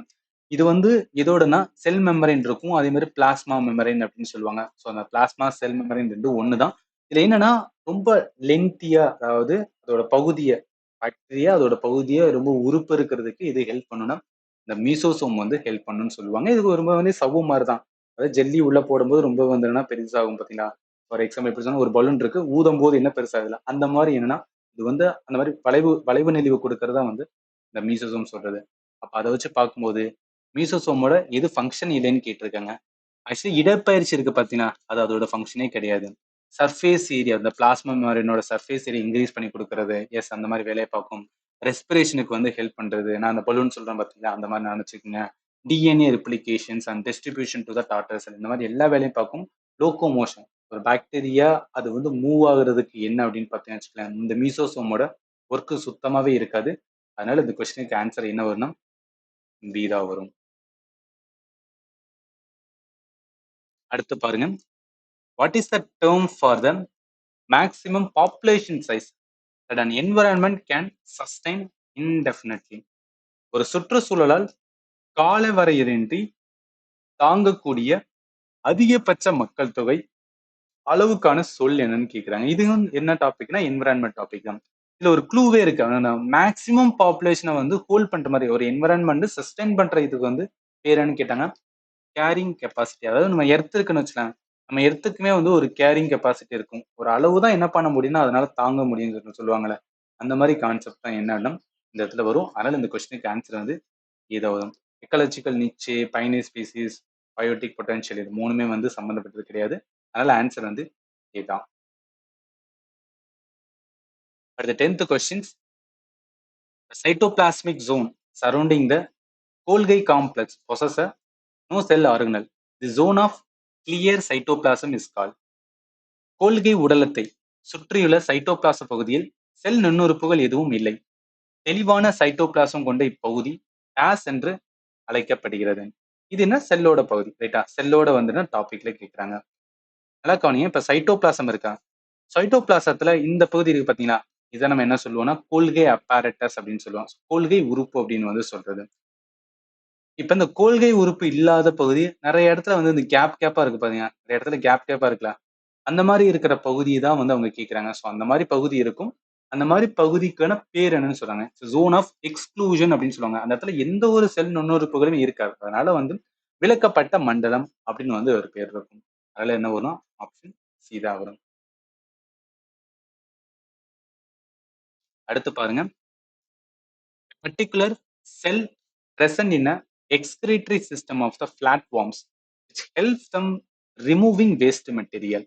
இது வந்து இதோடனா செல் மெம்பரைன் இருக்கும். அதே மாதிரி பிளாஸ்மா மெம்பரைன் அப்படின்னு சொல்லுவாங்க. ஸோ அந்த பிளாஸ்மா செல் மெம்பரைன் ரெண்டும் ஒன்று தான். இதுல என்னன்னா ரொம்ப லென்த்தியா, அதாவது அதோட பகுதியை பாக்டீரியா அதோட பகுதியை ரொம்ப உறுப்பு இருக்கிறதுக்கு இது ஹெல்ப் பண்ணும்னா இந்த மீசோசோம் வந்து ஹெல்ப் பண்ணுன்னு சொல்லுவாங்க. இது ரொம்ப வந்து சவ்வு மாதிரி தான். அதாவது ஜெல்லி உள்ள போடும்போது ரொம்ப வந்து பெருசாகும் பாத்தீங்களா. ஃபார் எக்ஸாம்பிள் எப்படி சொன்னா ஒரு பலூன் இருக்கு, ஊதும் போது என்ன பெருசாகுதுல அந்த மாதிரி என்னன்னா இது வந்து அந்த மாதிரி வளைவு வளைவு நெளிவு கொடுக்கறதா வந்து இந்த மீசோசோம் சொல்றது. அப்ப அதை வச்சு பார்க்கும்போது மீசோசோமோட எது ஃபங்க்ஷன் இல்லைன்னு கேட்டிருக்காங்க. ஆக்சுவலி இடப்பெயர்ச்சி இருக்கு பாத்தீங்கன்னா அது அதோட ஃபங்க்ஷனே கிடையாது. சர்ஃபேஸ் ஏரியா இந்த பிளாஸ்மா மெம்பரேனோட சர்ஃபேஸ் ஏரியா இன்க்ரீஸ் பண்ணி கொடுக்கறது, எஸ் அந்த மாதிரி வேலையை பார்க்கும். ரெஸ்பிரேஷனுக்கு வந்து ஹெல்ப் பண்றது, நான் அந்த பலூன் சொல்றேன் பாத்தீங்களா அந்த மாதிரி நினைச்சுக்கோங்க. DNA replications and distribution to the daughter cell, இந்த மாதிரி எல்லா வேலையும் பார்க்கும். லோகோமோஷன், ஒரு பாக்டீரியா அது வந்து மூவ் ஆகுறதுக்கு என்ன அப்படின்னு பார்த்தீங்கன்னு வச்சுக்கலாம், இந்த மீசோசோமோட ஒர்க்கு சுத்தமாவே இருக்காது. அதனால இந்த கொஸ்டினுக்கு ஆன்சர் என்ன வரும்னா பி தான் வரும். அடுத்து பாருங்க. What is the term for the maximum population size that an environment can sustain indefinitely? ஒரு சுற்றுச்சூழலால் காலவரையின்றி தாங்கக்கூடிய அதிகபட்ச மக்கள் தொகை அளவுக்கான சொல் என்னன்னு கேக்குறாங்க. இதுவும் என்ன டாபிக்னா என்விரான்மெண்ட் டாபிக் தான். இதுல ஒரு க்ளூவே இருக்கு. மேக்ஸிமம் பாப்புலேஷனை வந்து ஹோல்ட் பண்ற மாதிரி ஒரு என்விரான்மெண்ட் சஸ்டைன் பண்ற இதுக்கு வந்து பேர் என்னன்னு கேட்டாங்க கேரிங் கெப்பாசிட்டி. அதாவது நம்ம எர்த் இருக்குன்னு வச்சுக்கலாம், நம்ம எர்த்துக்குமே வந்து ஒரு கேரிங் கெப்பாசிட்டி இருக்கும். ஒரு அளவு தான் என்ன பண்ண முடியும்னா அதனால தாங்க முடியும்னு சொல்லுவாங்கல்ல, அந்த மாதிரி கான்செப்ட் தான் என்னன்னா இந்த இடத்துல வரும். அதனால இந்த கொஸ்டினுக்கு ஆன்சர் வந்து இதை வரும். Ecological niche, binary species, biotic potential இது மூணுமே வந்து சம்மந்தப்பட்டது கிடையாது. அதனால ஆன்சர் வந்து இதுதான். அடுத்த 10th questions. Cytoplasmic zone surrounding the Golgi complex possess a no cell organelle. The zone of clear cytoplasm is called. கோல்கை உடலத்தை சுற்றியுள்ள சைட்டோபிளாசம் பகுதியில் செல் நுண்ணுறுப்புகள் எதுவும் இல்லை. தெளிவான சைட்டோபிளாசம் கொண்ட இப்பகுதி டேஸ் என்று அழைக்கப்படுகிறது. இது என்ன செல்லோட பகுதி ரைட்டா. செல்லோட வந்து டாபிக்ல கேட்கிறாங்க. நல்லா கவனிங்க. இப்ப சைட்டோபிளாசம் இருக்கா, சைட்டோபிளாசத்துல இந்த பகுதி இருக்கு பாத்தீங்களா, இதை நம்ம என்ன சொல்லுவோம்னா கோல்கை அப்பாரட்டஸ் அப்படின்னு சொல்லுவோம். கோல்கை உறுப்பு அப்படின்னு வந்து சொல்றது. இப்ப இந்த கொள்கை உறுப்பு இல்லாத பகுதி நெறைய இடத்துல வந்து இந்த கேப்பா இருக்கு பாத்தீங்கன்னா, நெறைய இடத்துல கேப்பா இருக்குல்ல. அந்த மாரி இருக்கிற பகுதிய தான் வந்து அவங்க கேட்குறாங்க. ஸோ அந்த மாரி பகுதி இருக்கும். அந்த மாரி பகுதிக்கான பேர் என்னன்னு சொல்றாங்க. ஜோன் ஆஃப் எக்ஸ்க்ளூஷன் அப்படின்னு சொல்லுவாங்க. அந்த இடத்துல எந்த ஒரு செல் நுண்ணுறுப்புகளும் இருக்காது. அதனால வந்து விலக்கப்பட்ட மண்டலம் அப்படின்னு வந்து ஒரு பேர் இருக்கும். அதுல என்ன வரும்? ஆப்ஷன் சி தான் வரும். அடுத்து பாருங்க. Particular sell present in a excretory system of the flatworms which helps them removing waste material.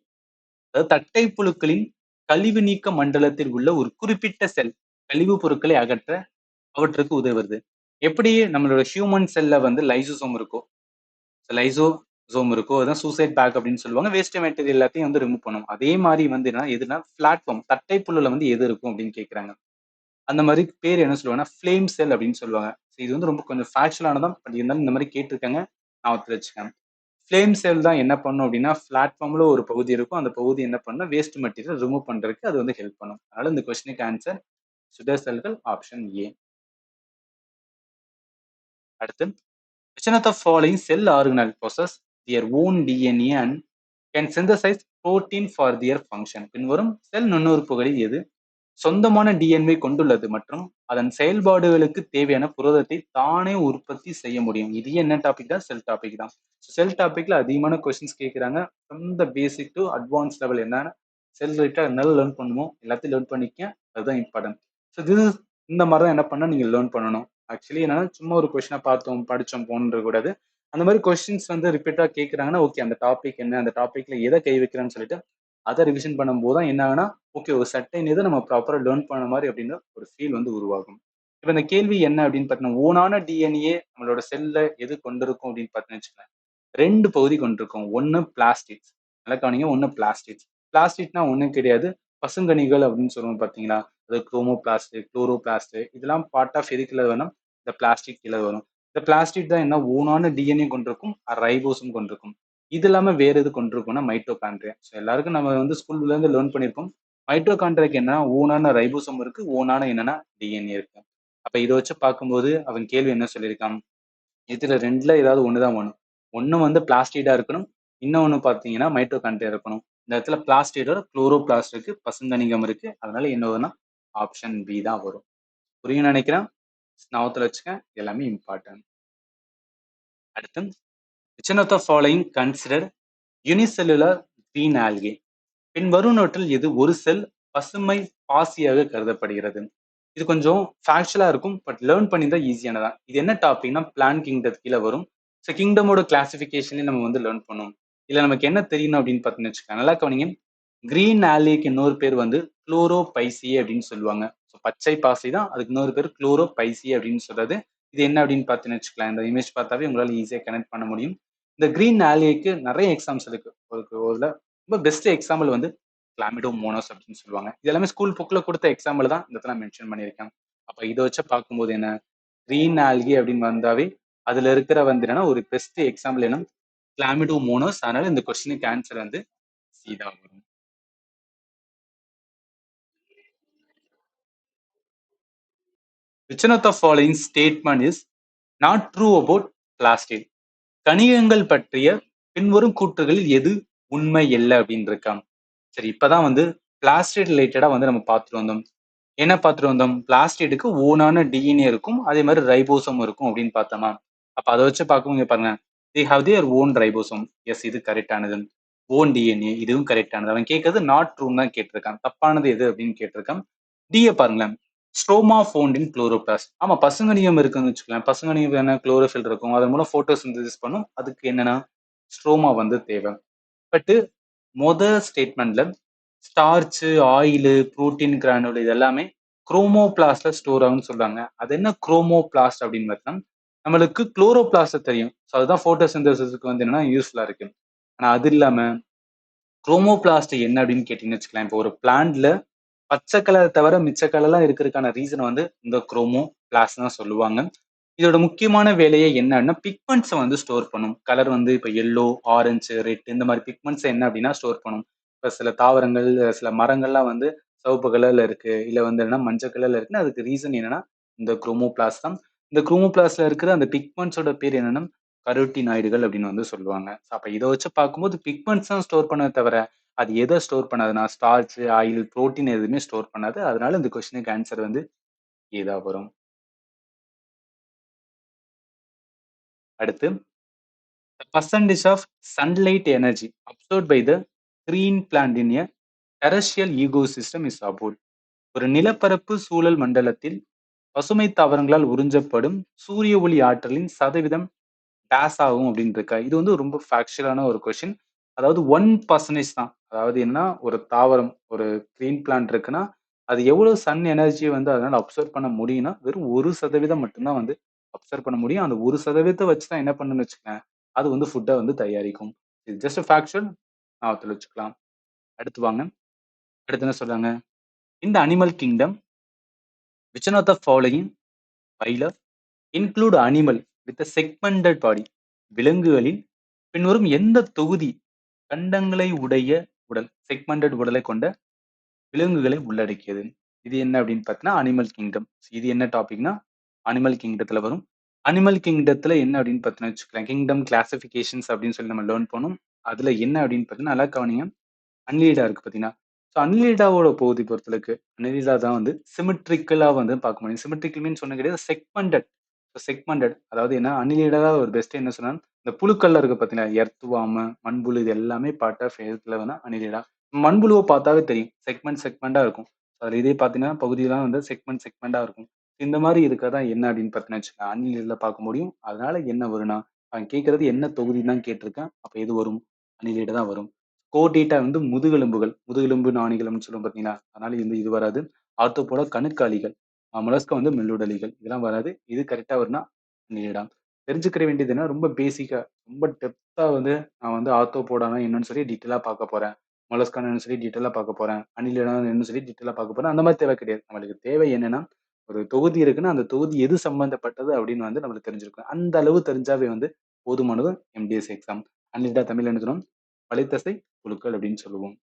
அதாவது தட்டை புழுக்களின் கழிவு நீக்க மண்டலத்தில் உள்ள ஒரு குறிப்பிட்ட செல் கழிவு பொருட்களை அகற்ற அவற்றுக்கு உதவுறது. எப்படி நம்மளோட ஹியூமன் செல்ல வந்து லைசோசோம் இருக்கும், லைசோசோம் இருக்கும், அதான் சூசைட் பேக் அப்படின்னு சொல்லுவாங்க. வேஸ்ட் மெட்டீரியல் எல்லாத்தையும் வந்து ரிமூவ் பண்ணும். அதே மாதிரி வந்து என்ன எதுனா பிளாட்ஃபார்ம் தட்டை புல்லுல வந்து எது இருக்கும் அப்படின்னு கேட்கறாங்க. அந்த மாதிரி பேர் என்ன சொல்லுவாங்கன்னா ஃப்ளேம் செல் அப்படின்னு சொல்லுவாங்க. இது வந்து ரொம்ப கொஞ்சம் ஃபேக்சுவலானதான், பட் இருந்தாலும் இந்த மாதிரி கேட்டிருக்காங்க, ஞாபகத்துல வச்சுக்கோங்க. ஃப்ளேம் செல் தான் என்ன பண்ணும் அப்படின்னா பிளாட்ஃபார்ம்ல ஒரு பகுதி இருக்கும். அந்த பகுதி என்ன பண்ணும், வேஸ்ட் மெட்டீரியல் ரிமூவ் பண்றதுக்கு அது வந்து ஹெல்ப் பண்ணும். அதனால இந்த கொஸ்டினுக்கு ஆன்சர் சுடர் செல்கள் ஆப்ஷன் ஏ. அடுத்து, which one of the following cell organelle possess their own DNA and can synthesize protein for their function? பின்வரும் செல் நுண்ணுறுப்புகளில் எது சொந்தமான டிஎன்ஏ கொண்டுள்ளது மற்றும் அதன் செயல்பாடுகளுக்கு தேவையான புரதத்தை தானே உற்பத்தி செய்ய முடியும்? இது என்ன டாபிக் தான்? செல் டாபிக் தான். செல் டாபிக்ல அதிகமான கொஸ்டின்ஸ் கேட்கிறாங்க. From the basic to advance level என்னன்னா செல் ரிலேட்டட் என்னெல்லாம் லேர்ன் பண்ணுமோ எல்லாத்தையும் லேர்ன் பண்ணிக்க. அதுதான் இம்பார்ட்டன்ட். ஸோ இது இந்த மாதிரி தான் என்ன பண்ண நீங்க லேர்ன் பண்ணணும். ஆக்சுவலி என்னன்னா சும்மா ஒரு கொஸ்டினை பார்த்தோம் படிச்சோம் போன்ற கூடாது. அந்த மாதிரி கொஸ்டின்ஸ் வந்து ரிப்பீட்டா கேட்கறாங்கன்னா ஓகே அந்த டாபிக் என்ன, அந்த டாபிக்ல எதை கை வைக்கிறேன்னு சொல்லிட்டு அதை ரிவிஷன் பண்ணும்போது தான் என்ன ஆகுனா ஓகே ஒரு சர்டைன் இதை நம்ம ப்ராப்பரா லேர்ன் பண்ண மாதிரி அப்படின்னு ஒரு ஃபீல் வந்து உருவாகும். இப்ப இந்த கேள்வி என்ன அப்படின்னு பார்த்தீங்கன்னா ஓனான டிஎன்ஏ நம்மளோட செல்ல எது கொண்டிருக்கும் அப்படின்னு பார்த்தீங்கன்னு வச்சுக்கோங்களேன். 2 பகுதி கொண்டிருக்கும். ஒண்ணு பிளாஸ்டிட்ஸ். நல்லா கவனிங்க. ஒண்ணு பிளாஸ்டிட்ஸ். பிளாஸ்டிட்னா ஒண்ணும் கிடையாது. பசுங்கனிகள் அப்படின்னு சொல்லுவோம் பார்த்தீங்களா? அது குரோமோபிளாஸ்ட், குளோரோபிளாஸ்ட் இதெல்லாம் பார்ட் ஆஃப் எது கீழ வரும்? இந்த பிளாஸ்டிக் கீழ வரும். இந்த பிளாஸ்டிக் தான் என்ன ஓனான டிஎன்ஏ கொண்டிருக்கும், ரைபோஸும் கொண்டிருக்கும். இது இல்லாம வேற எது கொண்டிருக்கும்னா மைட்டோகாண்ட்ரியா. ஸோ எல்லாருக்கும் நம்ம வந்து ஸ்கூல்ல இருந்து லேர்ன் பண்ணியிருக்கோம். மைட்டோகாண்ட்ரியாக்கு என்ன ஓனான ரைபோசோம் இருக்கு, ஓனான என்னன்னா டிஎன்ஏ இருக்கு. அப்ப இத வச்சு பார்க்கும்போது அவன் கேள்வி என்ன சொல்லியிருக்கான்? இதுல 2ல ஏதாவது ஒண்ணு தான் வேணும். ஒண்ணு வந்து பிளாஸ்டிடா இருக்கணும். இன்னொன்னு பார்த்தீங்கன்னா மைட்டோகாண்ட்ரியா இருக்கணும். இந்த இடத்துல பிளாஸ்டிடோட குளோரோபிளாஸ்ட் இருக்கு, பசுங்கனிகம் இருக்கு. அதனால என்ன வரும்னா ஆப்ஷன் பி தான் வரும். புரியும்னு நினைக்கிறேன். ஞாபகத்துல வச்சுக்க. எல்லாமே இம்பார்ட்டன்ட். அடுத்து, which one of the following considered unicellular green algae? பின்வருவனவற்றில் எது ஒரு செல் பசுமை பாசியாக கருதப்படுகிறது? இது கொஞ்சம் ஃபேக்சுவலா இருக்கும். பட் லேர்ன் பண்ணியிருந்தா ஈஸியானதா. இது என்ன டாபிக்னா பிளான் கிங்டம் கீழ வரும். ஸோ கிங்டமோட கிளாசிஃபிகேஷன்லயும் நம்ம வந்து லேர்ன் பண்ணுவோம். இதுல நமக்கு என்ன தெரியணும் அப்படின்னு பார்த்தீங்கன்னு வச்சுக்கோங்க. நல்லா கவனிங்க. கிரீன் ஆலிக்கு இன்னொரு பேர் வந்து குளோரோபைசியே அப்படின்னு சொல்லுவாங்க. ஸோ பச்சை பாசி தான். அதுக்கு இன்னொரு பேர் குளோரோபைசியே அப்படின்னு சொல்றது. இது என்ன அப்படின்னு பார்த்தீங்கன்னு வச்சுக்கலாம். இந்த இமேஜ் பார்த்தாவே உங்களால ஈஸியா கனெக்ட் பண்ண முடியும். இந்த கிரீன் ஆலிக்கு நிறைய எக்ஸாம்ஸ் இருக்கு. ஒரு ரொம்ப பெஸ்ட் எக்ஸாம்பிள் வந்து கிளாமிடோமோனாஸ் அப்படின்னு சொல்லுவாங்க. இது எல்லாமே ஸ்கூல் புக்ல கொடுத்த எக்ஸாம்பிள் தான் இந்த இடத்துல மென்ஷன் பண்ணியிருக்கேன். அப்ப இதை வச்சு பார்க்கும்போது என்ன கிரீன் ஆல்கி அப்படின்னு வந்தாவே அதுல இருக்கிற வந்து என்னன்னா ஒரு பெஸ்ட் எக்ஸாம்பிள் என்ன கிளாமிடோமோனாஸ். அதனால இந்த கொஸ்டினுக்கு ஆன்சர் வந்து சி தான் வரும். Which one of the following statement is not true about plastic? கணிகங்கள் பற்றிய பின்வரும் கூற்றுகளில் எது உண்மை இல்லை அப்படின்னு இருக்காங்க. சரி இப்பதான் வந்து பிளாஸ்டிக் ரிலேட்டடா வந்து நம்ம பார்த்துட்டு வந்தோம். என்ன பார்த்துட்டு வந்தோம்? பிளாஸ்டிடுக்கு ஓனான டிஎன்ஏ இருக்கும். அதே மாதிரி ரைபோசோம் இருக்கும் அப்படின்னு பார்த்தோமா? அப்ப அதை வச்சு பார்க்கும்போது பாருங்க. they have their own ribosome. Yes இது கரெக்டானது. ஓன் டிஎன்ஏ இதுவும் கரெக்டானது. அவன் கேட்கறது நாட் ட்ரூன்னு தான் கேட்டிருக்கான். தப்பானது எது அப்படின்னு கேட்டிருக்கான். டிஏ பாருங்களேன். Stroma found in chloroplast. ஆமா பசுங்கனியம் இருக்குன்னு வச்சுக்கலாம். பசுங்கனியம் என்ன குளோரோஃபில் இருக்கும். அதன் மூலம் போட்டோசிந்தசிஸ் பண்ணும். அதுக்கு என்னன்னா ஸ்ட்ரோமா வந்து தேவை. பட் ஸ்டேட்மெண்ட்ல ஸ்டார்ச், ஆயில், புரோட்டீன் கிரானுல் இது எல்லாமே குரோமோபிளாஸ்ட்ல ஸ்டோர் ஆகும்னு சொல்றாங்க. அது என்ன குரோமோபிளாஸ்ட் அப்படின்னு பார்த்தா நம்மளுக்கு குளோரோபிளாஸ்ட் தெரியும். ஸோ அதுதான் போட்டோசிந்தசிஸ்க்கு வந்து என்னன்னா யூஸ்ஃபுல்லா இருக்கு. ஆனா அது இல்லாம குரோமோபிளாஸ்ட் என்ன அப்படின்னு கேட்டீங்கன்னு வச்சுக்கலாம். இப்போ ஒரு பிளான்ட்ல பச்சை கலர் தவிர மிச்ச கலர்லாம் இருக்கிறதுக்கான ரீசன் வந்து இந்த குரோமோ பிளாஸ்ட் தான் சொல்லுவாங்க. இதோட முக்கியமான வேலையே என்னன்னா பிக்மெண்ட்ஸை வந்து ஸ்டோர் பண்ணும். கலர் வந்து இப்போ எல்லோ, ஆரஞ்சு, ரெட் இந்த மாதிரி பிக்மெண்ட்ஸ் என்ன அப்படின்னா ஸ்டோர் பண்ணும். இப்போ சில தாவரங்கள், சில மரங்கள்லாம் வந்து சிவப்பு கலர்ல இருக்கு, இல்ல வந்து என்ன மஞ்சள் கலர்ல இருக்குன்னா அதுக்கு ரீசன் என்னன்னா இந்த குரோமோ பிளாஸ்ட் தான். இந்த குரோமோபிளாஸ்ட்ல இருக்கிற அந்த பிக்மெண்ட்ஸோட பேர் என்னன்னா கரோட்டினாய்டுகள் அப்படின்னு வந்து சொல்லுவாங்க. அப்ப இதை வச்சு பார்க்கும்போது பிக்மெண்ட்ஸ் தான் ஸ்டோர் பண்ணத தவிர அது எதை ஸ்டோர் பண்ணாதுன்னா ஸ்டார்ச், ஆயில், புரோட்டீன் எதுவுமே ஸ்டோர் பண்ணாது. அதனால இந்த கொஸ்டினுக்கு ஆன்சர் வந்து இதா வரும். அடுத்து the percentage of sunlight energy absorbed by the green plant in a terrestrial ecosystem is about. ஒரு நிலப்பரப்பு சூழல் மண்டலத்தில் பசுமை தாவரங்களால் உறிஞ்சப்படும் சூரிய ஒளி ஆற்றலின் சதவீதம் டேஸ் ஆகும் அப்படின்னு இருக்கா. இது வந்து ரொம்ப ஃபேக்சுவலான ஒரு கொஸ்டின். அதாவது 1% தான். அதாவது என்ன, ஒரு தாவரம், ஒரு கிரீன் பிளான்ட் இருக்குன்னா அது எவ்வளவு சன் எனர்ஜியை வந்து அதனால அப்சர்வ் பண்ண முடியும்னா வெறும் 1% மட்டும்தான் வந்து அப்சர்வ் பண்ண முடியும். அந்த 1% வச்சு தான் என்ன பண்ணுன்னு வச்சுக்கேன், அது வந்து ஃபுட்டை வந்து தயாரிக்கும். இது ஜஸ்ட் ஃபேக்சுவல், ஞாபகத்தில் வச்சுக்கலாம். அடுத்து வாங்க. அடுத்து என்ன சொல்றாங்க, இந்த animal kingdom which one of the following phyla include animal with a segmented body. விலங்குகளில் பின்வரும் எந்த தொகுதி கண்டங்களை உடைய உடல், செக்மெண்டட் உடலை கொண்ட விலங்குகளை உள்ளடக்கியது? இது என்ன அப்படின்னு பார்த்தீங்கன்னா அனிமல் கிங்டம். இது என்ன டாபிக்னா அனிமல் கிங்டத்துல வரும். அனிமல் கிங்டத்துல என்ன அப்படின்னு பார்த்தீங்கன்னா வச்சுக்கலாம், கிங்டம் கிளாசிபிகேஷன்ஸ் அப்படின்னு சொல்லி நம்ம லேர்ன் பண்ணோம். அதுல என்ன அப்படின்னு பார்த்தீங்கன்னா நல்லா கவனிங்க. அன்லீடா இருக்கு பாத்தீங்கன்னா, ஸோ அன்லீடாவோட பகுதி பொறுத்தளவுக்கு அன்லீடா தான் வந்து சிமெட்ரிக்கலா வந்து பார்க்க முடியும். சிமெட்ரிக்கல் மீன்ஸ் ஒன்றும் கிடையாது, செக்மெண்டட். ஸோ செக்மெண்டட் அதாவது என்ன, அன்லீடா ஒரு பெஸ்ட் என்ன சொன்னா இந்த புழுக்கள்ல இருக்கு பாத்தீங்கன்னா, எர்த்வாம, மண்புழு, இது எல்லாமே பார்ட் ஆஃப் ஹெல்த்ல வந்து அன்லீடா. மண்புழுவை பார்த்தாவே தெரியும், செக்மெண்டா இருக்கும். அதுல இதே பாத்தீங்கன்னா பகுதியெல்லாம் வந்து செக்மெண்டா இருக்கும். இந்த மாதிரி இருக்கதான் என்ன அப்படின்னு பார்த்தீங்கன்னா வச்சுக்கோங்க, அன்லீடர்ல பார்க்க முடியும். அதனால என்ன வரும்னா, அவன் கேட்கறது என்ன தொகுதி தான் கேட்டிருக்கேன். அப்ப எது வரும்? அன்லீடா தான் வரும். கோடேட்டா வந்து முதுகெலும்புகள், முதுகெலும்பு நாணிகள்னு சொல்லுவோம் பார்த்தீங்களா? அதனால இது வராது. ஆர்த்தோபோடா கணுக்காலிகள், மொலஸ்கா வந்து மெல்லுடலிகள். இதெல்லாம் வராது. இது கரெக்ட்டா வரும்னா நீடா. தெரிஞ்சுக்கிற வேண்டியது என்ன, ரொம்ப பேசிக்கா, ரொம்ப டெப்த்தா வந்து நான் வந்து ஆர்த்தோபோடானா என்னன்னு சொல்லி டீட்டெயிலா பார்க்க போறேன். மொலஸ்கானா என்னன்னு சொல்லி டீட்டெயிலா பார்க்க போறேன். அணிலினா என்னன்னு சொல்லி டீட்டெயிலா பார்க்க போறேன். அந்த மாதிரி தேவை கிடையாது. நம்மளுக்கு தேவை என்னன்னா, ஒரு தொகுதி இருக்குன்னா, அந்த தொகுதி எது சம்பந்தப்பட்டது அப்படின்னு வந்து நம்மளுக்கு தெரிஞ்சிருக்கும். அந்த அளவு தெரிஞ்சாவே வந்து போதுமானது எம்டிஎஸ் எக்ஸாம். அன்லிட்டா தமிழ்ல என்ன சொல்லணும்? வலைத்தசை புழுக்கள் அப்படின்னு சொல்லுவோம்.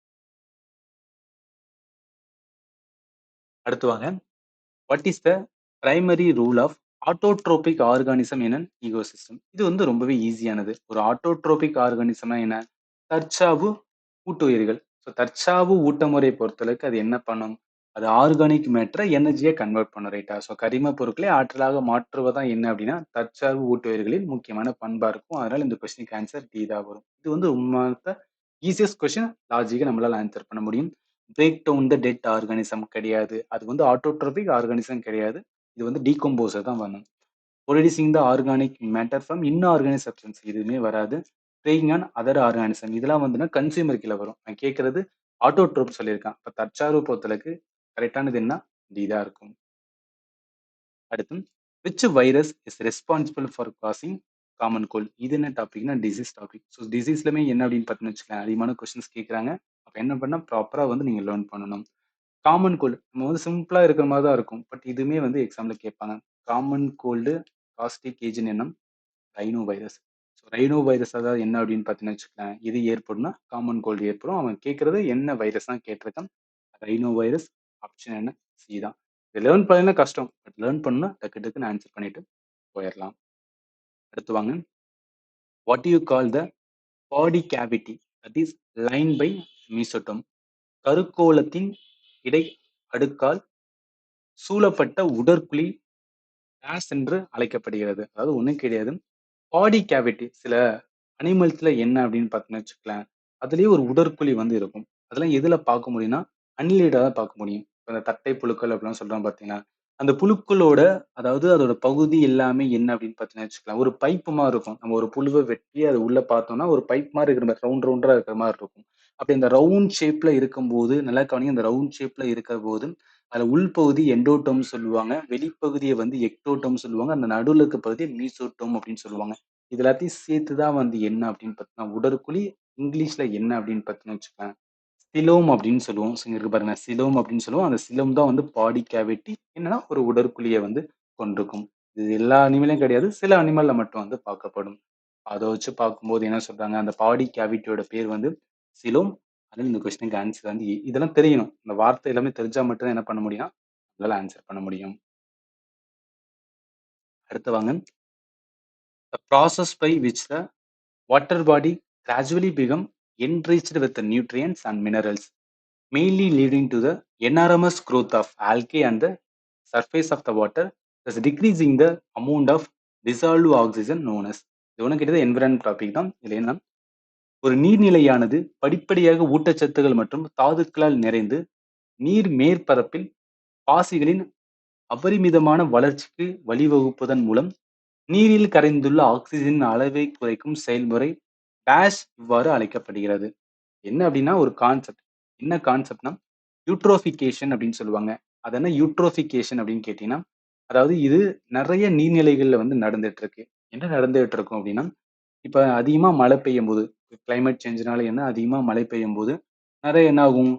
அடுத்து வாங்க. What is the primary role of autotrophic organism in an ecosystem? இது வந்து ரொம்பவே ஈஸியானது. ஒரு ஆட்டோட்ரோபிக் ஆர்கானிசம்னா என்ன? தற்சார்பு ஊட்டுயிர்கள். ஸோ தற்சார்பு ஊட்டமுறை பொறுத்தளவுக்கு அது என்ன பண்ணும்? அது ஆர்கானிக் மேட்டரை எனர்ஜியை கன்வெர்ட் பண்ணும், ரைட்டா? ஸோ கரிம பொருட்களை ஆற்றலாக மாற்றுவதான் என்ன அப்படின்னா தற்சார்பு ஊட்டுயிர்களின் முக்கியமான பண்பா இருக்கும். அதனால இந்த கொஸ்டினுக்கு ஆன்சர் டி தான் வரும். இது வந்து உண்மையான ஈஸியஸ்ட் கொஸ்டின். லாஜிக்கா நம்மளால ஆன்சர் பண்ண முடியும். Break down the dead organism கிடையாது. அது வந்து ஆட்டோட்ரோபிக் ஆர்கானிசம் கிடையாது. இது வந்து டீகம்போசர் தான் பண்ணும். Producing the organic matter from inorganic substance இதுவுமே வராது. ப்ரேயிங் ஆன் அதர் ஆர்கானிசம் இதெல்லாம் வந்துன்னா கன்சியூமர் கீழ வரும். நான் கேட்கறது ஆட்டோட்ரோப் சொல்லியிருக்கான். அப்ப தற்சார்பு பொறுத்தளவுக்கு கரெக்டானது என்ன? டி தான் இருக்கும். அடுத்து which virus is responsible for causing common gold? இது என்ன டாபிக்னா டிசீஸ் டாபிக். ஸோ டிசீஸ்லுமே என்ன அப்படின்னு பார்த்தீங்கன்னு வச்சுக்கோங்களேன், அதிகமான கொஸ்டின்ஸ் கேட்குறாங்க. அப்ப என்ன பண்ணா ப்ராப்பரா வந்து நீங்க லேர்ன் பண்ணணும். காமன் கோல்டு நம்ம வந்து சிம்பிளா இருக்கிற மாதிரி தான் இருக்கும். பட் இதுவுமே வந்து எக்ஸாம்ல கேட்பாங்க. காமன் கோல்டு காஸ்டிக் ஏஜென்ட் என்னும் rhino virus. So rhino virus அதாவது என்ன அப்படின்னு பார்த்தீங்கன்னு வச்சுக்கோங்களேன், இது ஏற்படும்னா காமன் கோல்டு ஏற்படும். அவன் கேட்கறது என்ன வைரஸ் தான் கேட்டிருக்கான். Rhino virus. ஆப்ஷன் என்ன? சி தான். இதை லேர்ன் பண்ணா கஷ்டம். பட் லேர்ன் பண்ணா டக்கு டக்குன்னு ஆன்சர் பண்ணிட்டு போயிடலாம். அடுத்து வாங்க. What you call the body cavity that is line by mesoderm? கருக்கோளத்தின் இடை அடுக்கால் சூழப்பட்ட உடற்குழி டேஸ் என்று அழைக்கப்படுகிறது. அதாவது ஒண்ணும் கிடையாது. பாடி கேவிட்டி சில அனிமல்ஸ்ல என்ன அப்படின்னு பார்த்தீங்கன்னு வச்சுக்கோங்களேன், அதுலயே ஒரு உடற்குழி வந்து இருக்கும். அதெல்லாம் எதுல பார்க்க முடியும்னா, அன்னிலேட்டா தான் பார்க்க முடியும். இப்ப இந்த தட்டை புழுக்கள் அப்படிலாம் சொல்றோம் பார்த்தீங்கன்னா, அந்த புழுக்களோட அதாவது அதோட பகுதி எல்லாமே என்ன அப்படின்னு பார்த்தீங்கன்னு வச்சுக்கலாம், ஒரு பைப் மாரி இருக்கும். நம்ம ஒரு புழுவ வெட்டி அது உள்ள பார்த்தோம்னா, ஒரு பைப் மாரி இருக்கிற மாரி ரவுண்டா இருக்கிற மாரி இருக்கும். அப்படி அந்த ரவுண்ட் ஷேப்ல இருக்கும்போது, நல்லா கவனிங்க, அந்த ரவுண்ட் ஷேப்ல இருக்கிறபோது, அதுல உள்பகுதி எண்டோடோம் சொல்லுவாங்க. வெளிப்பகுதிய வந்து எக்டோடோம் சொல்லுவாங்க. அந்த நடுவுல இருக்க பகுதிய மீசோடோம் அப்படின்னு சொல்லுவாங்க. இது எல்லாத்தையும் சேர்த்து தான் வந்து என்ன அப்படின்னு பார்த்தீங்கன்னா, உடற்குழி. இங்கிலீஷ்ல என்ன அப்படின்னு பார்த்தீங்கன்னு வச்சுக்கோங்களேன், சிலோம் அப்படின்னு சொல்லுவோம். ஸோ இங்க இருக்கு பாருங்க, சிலோம் அப்படின்னு சொல்லுவோம். அந்த சிலோம் தான் வந்து பாடி கேவிட்டி. என்னன்னா ஒரு உடற்குழிய வந்து கொண்டிருக்கும். இது எல்லா அனிமல்லயும் கிடையாது. சில அனிமல்ல மட்டும் வந்து பார்க்கப்படும். அத வச்சு பார்க்கும்போது என்ன சொல்றாங்க, அந்த பாடி கேவிட்டியோட பேர் வந்து சிலோம். அதனால இந்த கொஸ்டினுக்கு ஆன்சர் வந்து இதெல்லாம் தெரியணும். இந்த வார்த்தை எல்லாமே தெரிஞ்சா மட்டும் தான் என்ன பண்ண முடியும்னா, உங்களால ஆன்சர் பண்ண முடியும். அடுத்து வாங்க. The process by which the water body gradually become enriched with the nutrients and minerals, mainly leading to the enormous growth of algae and the surface of the water, thus decreasing the amount of dissolved oxygen known as. இது ஒன்று கிட்டது environment topic தான். இதுல என்ன, ஒரு நீர்நிலையானது படிப்படியாக ஊட்டச்சத்துகள் மற்றும் தாதுக்களால் நிறைந்து நீர் மேற்பரப்பில் பாசிகளின் அபரிமிதமான வளர்ச்சிக்கு வழிவகுப்பதன் மூலம் நீரில் கரைந்துள்ள ஆக்சிஜன் அளவை குறைக்கும் செயல்முறை டேஷ் இவ்வாறு அழைக்கப்படுகிறது. என்ன அப்படின்னா ஒரு கான்செப்ட். என்ன கான்செப்ட்னா யூட்ரோஃபிகேஷன் அப்படின்னு சொல்லுவாங்க. அது என்ன யூட்ரோஃபிகேஷன் அப்படின்னு கேட்டீங்கன்னா, அதாவது இது நிறைய நீர்நிலைகள்ல வந்து நடந்துட்டு இருக்கு. என்ன நடந்துட்டு இருக்கும் அப்படின்னா, இப்ப அதிகமா மழை பெய்யும் போது, கிளைமேட் சேஞ்ச்னால என்ன அதிகமா மழை பெய்யும் போது நிறைய என்ன ஆகும்,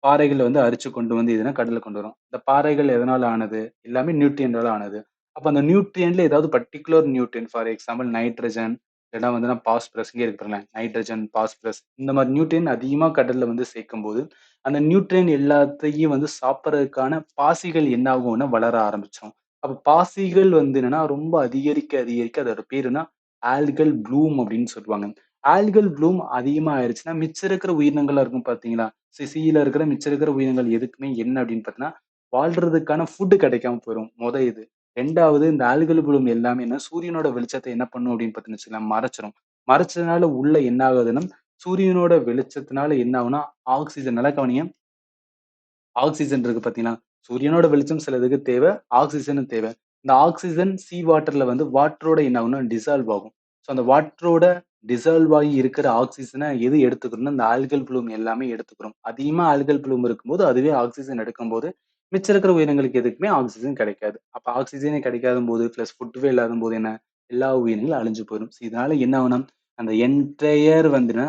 பாறைகள வந்து அரிச்சு கொண்டு வந்து எதுனா கடல்ல கொண்டு வரும். இந்த பாறைகள் எதனால ஆனது? எல்லாமே நியூட்ரியன்ட்டால ஆனது. அப்ப அந்த நியூட்ரியன்ட்ல ஏதாவது particular nutrient for example nitrogen, இல்லன்னா வந்துனா பாஸ்பரஸ் இங்கே இருக்கு பாருங்களேன். நைட்ரஜன், பாஸ்பரஸ் இந்த மாரி நியூட்ரியன் அதிகமா கடல்ல வந்து சேர்க்கும்போது, அந்த நியூட்ரியன் எல்லாத்தையும் வந்து சாப்பிடுறதுக்கான பாசிகள் என்ன ஆகும்னா வளர ஆரம்பிச்சுரும். அப்ப பாசிகள் வந்து என்னன்னா ரொம்ப அதிகரிக்க, அதிகரிக்க அதோட பேரு என்ன ஆல்கல் ப்ளூம் அப்படின்னு சொல்லுவாங்க. ஆல்கல் ப்ளூம் அதிகமா ஆயிருச்சுன்னா, மிச்சம் இருக்கிற உயிரினங்கள்லாம் இருக்கும் பார்த்தீங்களா? சீல இருக்கிற மிச்சம் இருக்கிற உயிரினங்கள் எதுக்குமே என்ன அப்படின்னு பார்த்தீங்கன்னா, வாழ்றதுக்கான ஃபுட் கிடைக்காம போயிரும். இது. 2வது இந்த ஆல்கல் ப்ளூம் எல்லாமே என்ன சூரியனோட வெளிச்சத்த என்ன பண்ணும் அப்படின்னு பார்த்தீங்கன்னு வச்சுக்கோங்களேன், மறைச்சிரும். மறைச்சதுனால உள்ள என்ன ஆகுதுன்னா, சூரியனோட வெளிச்சத்தினால என்ன ஆகும்னா, ஆக்ஸிஜன் நல்லா கவனிங்க. ஆக்ஸிஜன் இருக்கு பார்த்தீங்களா? சூரியனோட வெளிச்சம் சிலதுக்கு தேவை. ஆக்ஸிஜனும் தேவை. இந்த ஆக்ஸிஜன் வாட்டர்ல வந்து வாட்டரோட என்ன ஆகும்னா டிசால்வ் ஆகும். ஸோ அந்த வாட்டரோட டிசால்வ் ஆகி இருக்கிற ஆக்ஸிஜன எது எடுத்துக்கணும்னா, இந்த ஆல்கல் ப்ளூம் எல்லாமே எடுத்துக்கிறோம். அதிகமா ஆல்கல் ப்ளூம் இருக்கும்போது, அதுவே ஆக்ஸிஜன் எடுக்கும்போது, மிச்சம் இருக்கிற உயிரினங்களுக்கு எதுக்குமே ஆக்ஸிஜன் கிடைக்காது. அப்ப ஆக்ஸிஜனே கிடைக்காதம்போது, பிளஸ் ஃபுட்வே இல்லாதம்போது என்ன, எல்லா உயிரினங்களும் அழிஞ்சு போயிரும். ஸோ இதனால என்ன ஆகும்னா, அந்த என்டையர் வந்துனா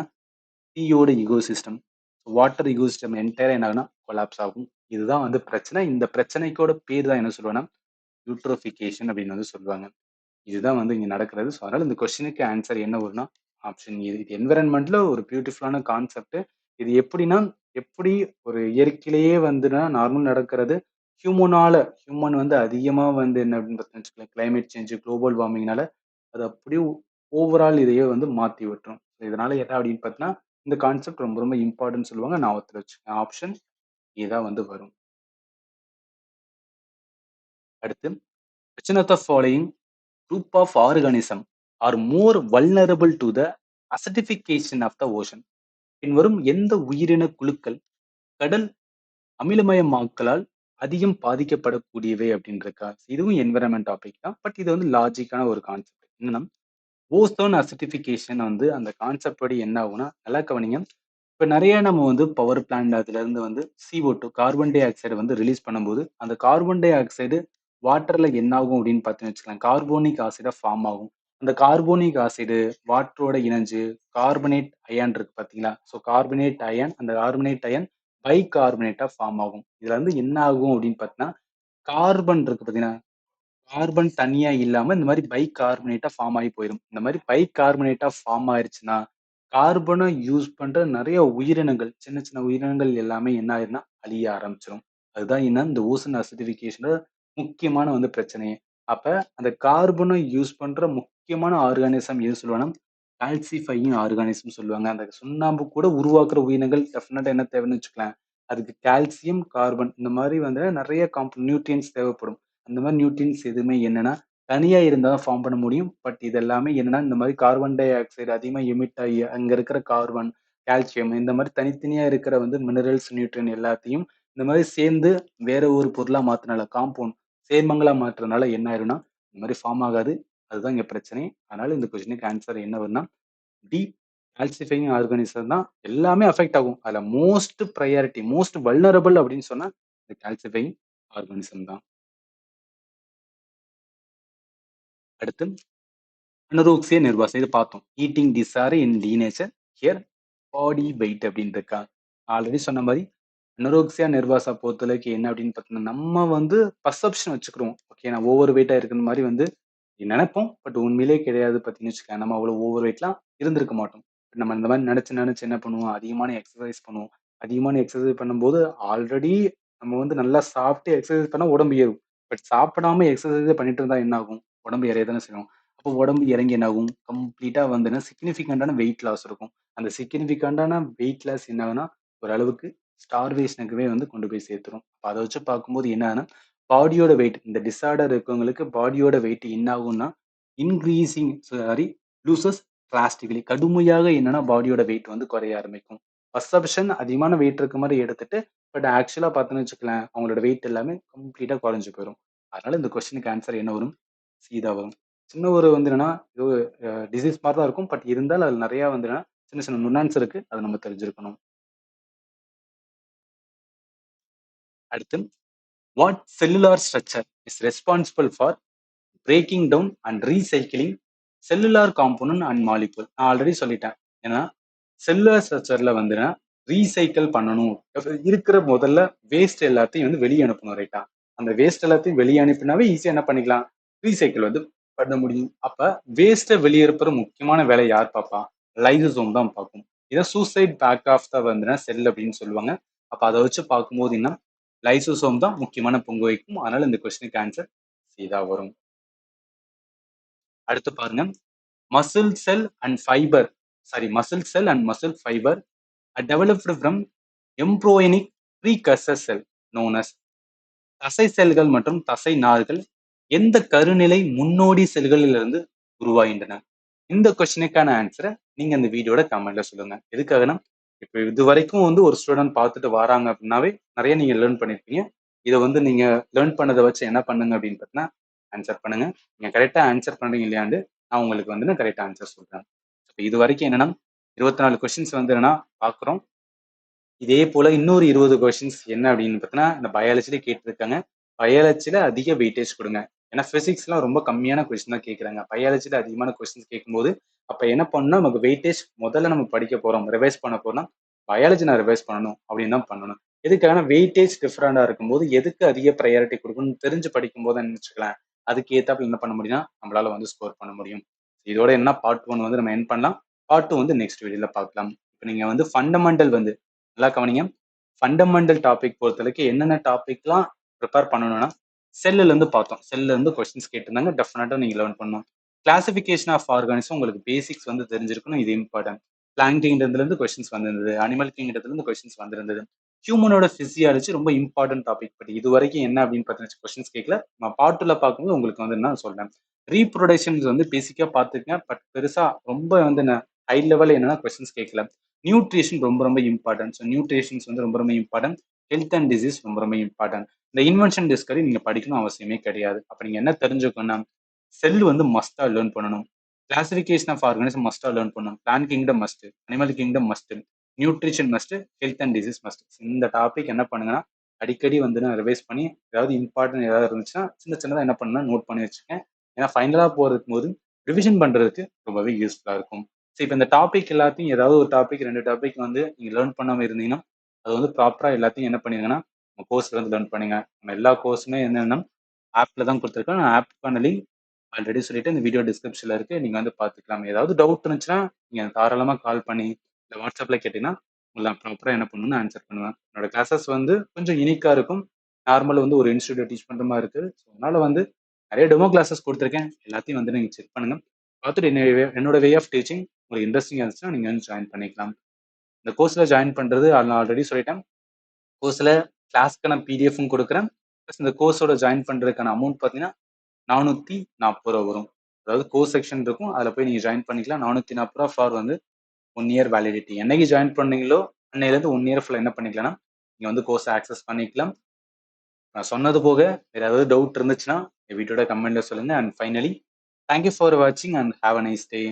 சீயோட இக்கோசிஸ்டம், வாட்டர் இக்கோசிஸ்டம் என்டையரா என்ன ஆகும்னா கொலாப்ஸ் ஆகும். இதுதான் வந்து பிரச்சனை. இந்த பிரச்சனைக்கோட பேர் தான் என்ன சொல்லுவேன்னா, யூட்ரோஃபிகேஷன் அப்படின்னு வந்து சொல்லுவாங்க. இதுதான் வந்து இங்க நடக்கிறது. ஸோ அதனால இந்த கொஸ்டினுக்கு ஆன்சர் என்ன வரும்னா, ஆப்ஷன் ஏ. இது என்வைரன்மென்ட்ல ஒரு பியூட்டிஃபுல்லான கான்செப்ட். இது எப்படின்னா, எப்படி ஒரு இயற்கையிலேயே வந்துனா நார்மல் நடக்கிறது. ஹியூமன் வந்து அதிகமா வந்து என்ன அப்படின்னு பார்த்தீங்கன்னு வச்சுக்கோங்களேன், கிளைமேட் சேஞ்ச், குளோபல் வார்மிங்னால அது அப்படியே ஓவரால் இதையே வந்து மாத்தி விட்டுரும். இதனால என்ன அப்படின்னு பார்த்தீங்கன்னா, இந்த கான்செப்ட் ரொம்ப ரொம்ப இம்பார்ட்டன்ட்னு சொல்லுவாங்க. ஞாபகத்துல வச்சுக்கங்க. ஆப்ஷன் ஏ தான் வந்து வரும். அடுத்து, which one of the following group of organism are more vulnerable to the acidification of the ocean? பின்வரும் எந்த உயிரின குழுக்கள் கடல் அமிலமயமாக்கலால் அதிகம் பாதிக்கப்படக்கூடியவை அப்படின்னு இருக்கா? இதுவும் என்விரான்மென்ட் டாபிக் தான். பட் இது வந்து லாஜிக்கான ஒரு கான்செப்ட். என்னன்னா, ஓசோன் அசிடிஃபிகேஷன் வந்து அந்த கான்செப்ட் படி என்ன ஆகும்னா, நல்லா கவனிங்க. இப்ப நெறைய நம்ம வந்து பவர் பிளான்ட் அதுலருந்து வந்து CO2 கார்பன் டை ஆக்சைடு வந்து ரிலீஸ் பண்ணும்போது, அந்த கார்பன் டை ஆக்சைடு வாட்டர்ல என்ன ஆகும் அப்படின்னு பார்த்தீங்கன்னு வச்சுக்கோங்களேன், கார்போனிக் ஆசிடா ஃபார்ம் ஆகும். அந்த கார்போனிக் ஆசிடு வாட்டரோட இணைஞ்சு கார்பனேட் அயான் இருக்கு பார்த்தீங்களா? ஸோ கார்பனேட் அயான் அந்த கார்பனேட் அயான் பைகார்பனேட்டா ஃபார்ம் ஆகும். இதுல வந்து என்ன ஆகும் அப்படின்னு பார்த்தீங்கன்னா, கார்பன் இருக்கு பார்த்தீங்கன்னா, கார்பன் தனியா இல்லாம இந்த மாரி பைகார்பனேட்டா ஃபார்ம் ஆகி போயிரும். இந்த மாரி பைகார்பனேட்டா ஃபார்ம் ஆயிருச்சுன்னா, கார்பன யூஸ் பண்ற நெறைய உயிரினங்கள், சின்ன சின்ன உயிரினங்கள் எல்லாமே என்ன ஆயிரும்னா அழிய ஆரம்பிச்சுரும். அதுதான் என்ன இந்த ஓசோன் அசிடிஃபிகேஷனோட முக்கியமான வந்து பிரச்சனையே. அப்ப அந்த கார்பன யூஸ் பண்ற முக்கியமான ஆர்கானிசம் எது சொல்லுவாங்கன்னா, கால்சிஃபையிங் ஆர்கானிசம் சொல்லுவாங்க. அந்த சுண்ணாம்பு கூட உருவாக்குற உயிரினங்கள் டெஃபினட்டா என்ன தேவைன்னு வச்சுக்கோங்களேன். அதுக்கு கால்சியம், கார்பன் இந்த மாரி வந்து நெறைய நியூட்ரியன்ட்ஸ் தேவைப்படும். அந்த மாரி நியூட்ரியன்ட்ஸ் எதுவுமே என்னன்னா, தனியா இருந்தா தான் ஃபார்ம் பண்ண முடியும். பட் இது எல்லாமே என்னன்னா, இந்த மாரி கார்பன் டை ஆக்சைடு அதிகமா எமிட் ஆகி, அங்க இருக்கிற கார்பன், கால்சியம் இந்த மாரி தனித்தனியா இருக்கிற வந்து மினரல்ஸ், நியூட்ரியன் எல்லாத்தையும் இந்த மாரி சேர்ந்து வேற ஒரு பொருளா மாத்துனால காம்பவுண்ட் சேர்மங்களா மாத்துறதுனால என்ன ஆயிரும்னா, இந்த மாரி ஃபார்ம் ஆகாது. அதுதான் இங்க பிரச்சனை. அதனால இந்த கொஸ்டினுக்கு ஆன்சர் என்ன வரும்னா, டி கால்சிஃபையிங் ஆர்கானிசம் தான் எல்லாமே அஃபெக்ட் ஆகும். அதுல மோஸ்ட் பிரையாரிட்டி, மோஸ்ட் வல்னரபிள் அப்படின்னு சொன்னா, இந்த கால்சிஃபையிங் ஆர்கானிசம் தான். அடுத்து அனோரெக்சியா நெர்வஸா இது பார்த்தோம். Eating disorder in teenager, here body weight அப்படின்னு இருக்கா. ஆல்ரெடி சொன்ன மாரி அனோரெக்சியா நெர்வஸா பொறுத்தளவுக்கு என்ன அப்படின்னு பார்த்தீங்கன்னா, நம்ம வந்து பர்செப்ஷன் வச்சுக்குருவோம். ஓகே நான் ஓவர் வெயிட்டா இருக்கிற மாரி வந்து நெனைப்போம். பட் உண்மையிலேயே கிடையாது பார்த்தீங்கன்னு வச்சுக்கோங்க. நம்ம அவ்வளோ ஓவர் வெயிட்லாம் இருந்திருக்க மாட்டோம். நம்ம இந்த மாரி நெனச்சு நெனச்சு என்ன பண்ணுவோம், அதிகமான எக்சர்சைஸ் பண்ணுவோம். அதிகமான எக்சர்சைஸ் பண்ணும்போது ஆல்ரெடி நம்ம வந்து நல்லா சாப்பிட்டு எக்சர்சைஸ் பண்ணா உடம்பு ஏறும். பட் சாப்பிடாம எக்சர்சைஸே பண்ணிட்டு இருந்தா என்ன ஆகும்? உடம்பு எடைய தானே செய்யும். அப்போ உடம்பு இறங்கி என்ன ஆகும்? கம்ப்ளீட்டா வந்துன்னா சிக்னிஃபிகண்டான வெயிட் லாஸ் இருக்கும். அந்த சிக்னிஃபிகண்டான வெயிட் லாஸ் என்ன ஆகும்னா, ஓரளவுக்கு ஸ்டார்வேஷனுக்குமே வந்து கொண்டு போய் சேர்த்துரும். அத வச்சு பார்க்கும்போது என்ன ஆகும்னா, பாடியோட வெயிட் இந்த டிஸார்டர் இருக்கவங்களுக்கு பாடியோட வெயிட் என்ன ஆகும்னா, இன்கிரீசிங் சாரி லூசஸ் டிராஸ்டிக்கலி கடுமையாக என்னன்னா பாடியோட வெயிட் வந்து குறைய ஆரம்பிக்கும். பர்செப்ஷன் அதிகமான வெயிட் இருக்க மாரி எடுத்துட்டு, பட் ஆக்சுவலா பார்த்தோம்னு வச்சுக்கோங்களேன், அவங்களோட வெயிட் எல்லாமே கம்ப்ளீட்டா குறைஞ்சு போயிரும். அதனால இந்த கொஸ்டினுக்கு ஆன்சர் என்ன வரும்? சி தான் வரும். சின்ன ஒரு வந்து என்னன்னா, இது டிசீஸ் மாரி தான் இருக்கும். பட் இருந்தாலும் அதுல நெறைய வந்து என்னன்னா, சின்ன சின்ன நுண்ணான்ஸ் இருக்கு. அத நம்ம தெரிஞ்சிருக்கணும். அடுத்து, what cellular structure is responsible for breaking down and recycling cellular component and molecule. நான் ஆல்ரெடி சொல்லிட்டேன். ஏன்னா, செல்லுலார் ஸ்ட்ரக்சர்ல வந்து ரீசைக்கிள் பண்ணணும். இருக்கிற முதல்ல வேஸ்ட் எல்லாத்தையும் வந்து வெளிய அனுப்பணும் ரைட்டா? அந்த வேஸ்ட் எல்லாத்தையும் வெளிய அனுப்பினாவே ஈஸியா என்ன பண்ணிக்கலாம்? ரீசைக்கிள் வந்து பண்ண முடியும். அப்ப வேஸ்ட்ட வெளிய அனுப்புற முக்கியமான வேலை யார் பாப்பா? லைசோசோம் தான் பார்க்கும். இத சூசைட் பேக் ஆஃப் த வந்து செல் அப்படின்னு சொல்லுவாங்க. அப்ப அத வச்சு பார்க்கும்போது என்ன லைசோசோம் தான் முக்கியமான பங்கு வகிக்கும். அதனால இந்த கொஸ்டினுக்கு ஆன்சர் சி தான் வரும். அடுத்து பாருங்க. Muscle sell and fibre muscle sell and muscle fibre are developed from embryonic precursor cell known as தசை செல்கள் மற்றும் தசை நார்கள் எந்த கருநிலை முன்னோடி செல்களிலிருந்து உருவாகின்றன? இந்த கொஸ்டினுக்கான ஆன்சரை நீங்க இந்த வீடியோட கமெண்ட்ல சொல்லுங்க. எதுக்காகனா இப்போ இது வரைக்கும் வந்து ஒரு ஸ்டூடெண்ட் பார்த்துட்டு வராங்க அப்படின்னாவே நிறைய நீங்க லேர்ன் பண்ணிருப்பீங்க. இதை வந்து நீங்க லேர்ன் பண்ணதை வச்சு என்ன பண்ணுங்க அப்படின்னு பார்த்தீங்கன்னா ஆன்சர் பண்ணுங்க. நீங்க கரெக்டா ஆன்சர் பண்றீங்க இல்லையாண்டு நான் உங்களுக்கு வந்து கரெக்டா ஆன்சர் சொல்றேன். இது வரைக்கும் என்னன்னா 24 கொஸ்டின்ஸ் வந்து என்னன்னா பாக்குறோம். இதே போல இன்னொரு 20 கொஸ்டின்ஸ் என்ன அப்படின்னு பார்த்தீங்கன்னா இந்த பயாலஜில கேட்டிருக்காங்க. பயாலஜில அதிக வெயிட்டேஜ் கொடுங்க. ஏன்னா பிசிக்ஸ்லாம் ரொம்ப கம்மியான கொஸ்டின் தான் கேட்குறாங்க. பயாலஜில அதிகமான கொஸ்டின்ஸ் கேட்கும்போது அப்ப என்ன பண்ணணும், நமக்கு வெயிட்டேஜ் முதல்ல நம்ம படிக்க போறோம், ரிவைஸ் பண்ண போறோம்னா பயாலஜி நான் ரிவைஸ் பண்ணணும் அப்படின்னு தான் பண்ணணும். எதுக்காக வெயிட்டேஜ் டிஃப்ரெண்டா இருக்கும்போது எதுக்கு அதிக ப்ரையாரிட்டி கொடுக்கணும்னு தெரிஞ்சு படிக்கும் போது வச்சுக்கலாம். அதுக்கு ஏத்தாப்புல என்ன பண்ண முடியும்னா நம்மளால வந்து ஸ்கோர் பண்ண முடியும். இதோட என்ன பார்ட் 1 வந்து நம்ம என் பண்ணலாம். பார்ட் 2 வந்து நெக்ஸ்ட் வீடியோல பார்க்கலாம். இப்போ நீங்க வந்து ஃபண்டமெண்டல் வந்து நல்லா கவனிங்க. ஃபண்டமெண்டல் டாபிக் பொறுத்தளவுக்கு என்னென்ன டாபிக்லாம் ப்ரிப்பேர் பண்ணணும்னா செல்லுல இருந்து பார்த்தோம். செல்லுல இருந்து கொஸ்டின்ஸ் கேட்டிருந்தாங்க. டெஃபினட்டா நீங்க லேர்ன் பண்ணணும். கிளாசிபிகேஷன் ஆஃப் ஆர்கானிசம் உங்களுக்கு பேசிக்ஸ் வந்து தெரிஞ்சிருக்கணும். இது இம்பார்ட்டன்ட். பிளான்ட் கிங்டம்ல இருந்து கொஸ்டின்ஸ் வந்திருந்தது. அனிமல் கிங்டத்துல இருந்து கொஸ்டின்ஸ் வந்திருந்தது. ஹியூமனோட பிசியாலஜி ரொம்ப இம்பார்ட்டன்ட் டாபிக். பட் இது வரைக்கும் என்ன அப்படின்னு பார்த்தீங்கன்னா கொஸ்டின்ஸ் கேட்கல. நான் பார்ட் 2ல பார்க்கும்போது உங்களுக்கு வந்து நான் சொல்றேன். ரீப்ரொடக்ஷன்ஸ் வந்து பேசிக்கா பார்த்துருக்கேன். பட் பெருசா ரொம்ப வந்து ஹை லெவல் என்னன்னா கொஸ்டின்ஸ் கேட்கல. நியூட்ரிஷன் ரொம்ப ரொம்ப இம்பார்ட்டன்ட். ஸோ நியூட்ரிஷன்ஸ் வந்து ரொம்ப ரொம்ப இம்பார்ட்டன்ட். ஹெல்த் அண்ட் டிசீஸ் ரொம்ப ரொம்ப இம்பார்ட்டன்ட். இந்த இன்வென்ஷன் டிஸ்கவரி நீங்க படிக்கணும் அவசியமே கிடையாது. அப்ப நீங்க என்ன தெரிஞ்சுக்கணும்னா செல் வந்து மஸ்டா லேர்ன் பண்ணணும். கிளாசிபிகேஷன் ஆஃப் ஆர்கானிசம் மஸ்டா லேர்ன் பண்ணணும். Plant kingdom must, animal kingdom must, nutrition must, health and disease must. இந்த டாபிக் என்ன பண்ணுங்கன்னா அடிக்கடி வந்து நான் ரிவைஸ் பண்ணி ஏதாவது இம்பார்ட்டன்ட் ஏதாவது இருந்துச்சுன்னா சின்ன சின்னதாக என்ன பண்ணா நோட் பண்ணி வச்சுக்கேன். ஏன்னா ஃபைனலா போறதுக்கு போது ரிவிஷன் பண்றதுக்கு ரொம்பவே யூஸ்ஃபுல்லா இருக்கும். ஸோ இப்போ இந்த டாபிக் எல்லாத்தையும் ஏதாவது ஒரு டாபிக் 2 டாபிக் வந்து நீங்க லேர்ன் பண்ணாம இருந்தீங்கன்னா அது வந்து ப்ராப்பரா எல்லாத்தையும் என்ன பண்ணிருங்கன்னா உங்க கோர்ஸ்ல வந்து லேர்ன் பண்ணுங்க. நம்ம எல்லா கோர்ஸுமே என்னன்னா ஆப்ல தான் கொடுத்துருக்கோம். நான் ஆப்க்கான லிங்க் ஆல்ரெடி சொல்லிட்டு இந்த வீடியோ டிஸ்கிரிப்ஷன்ல இருக்கு. நீங்க வந்து பார்த்துக்கலாம். ஏதாவது டவுட் இருந்துச்சுன்னா நீங்க தாராளமா கால் பண்ணி இல்லை வாட்ஸ்அப்ல கேட்டீங்கன்னா உங்களை நான் ப்ராப்பரா என்ன பண்ணணும்னு ஆன்சர் பண்ணுவேன். என்னோட கிளாஸஸ் வந்து கொஞ்சம் யூனிக்கா இருக்கும். நார்மல் வந்து ஒரு இன்ஸ்டியூட் டீச் பண்ற மாதிரி இருக்கு. ஸோ அதனால வந்து நிறைய டெமோ கிளாஸஸ் கொடுத்துருக்கேன். எல்லாத்தையும் வந்து நீங்க செக் பண்ணுங்க. பார்த்துட்டு என்னோட வே ஆஃப் டீச்சிங் உங்களுக்கு இன்ட்ரெஸ்டிங்காக இருந்துச்சுன்னா நீங்க வந்து ஜாயின் பண்ணிக்கலாம். இந்த கோர்ஸ்ல ஜாயின் பண்றது நான் ஆல்ரெடி சொல்லிட்டேன். கோர்ஸ்ல கிளாஸ்க்கான பிடிஎஃப்பும் கொடுக்குறேன். ப்ளஸ் இந்த கோர்ஸோட ஜாயின் பண்றதுக்கான அமௌண்ட் பார்த்தீங்கன்னா 440 ரூபா வரும். அதாவது கோர்ஸ் செக்ஷன் இருக்கும். அதில் போய் நீங்க ஜாயின் பண்ணிக்கலாம். 440 ரூபா ஃபார் வந்து 1 இயர் வேலிடிட்டி. என்னைக்கு ஜாயின் பண்ணீங்களோ அன்னையிலேருந்து 1 இயர் ஃபுல்லாக என்ன பண்ணிக்கலாம்னா நீங்க வந்து கோர்ஸ் ஆக்சஸ் பண்ணிக்கலாம். நான் சொன்னது போக வேற ஏதாவது டவுட் இருந்துச்சுன்னா வீடியோட கமெண்ட்ல சொல்லுங்க. அண்ட் ஃபைனலி தேங்க்யூ ஃபார் வாட்சிங் and have a nice day.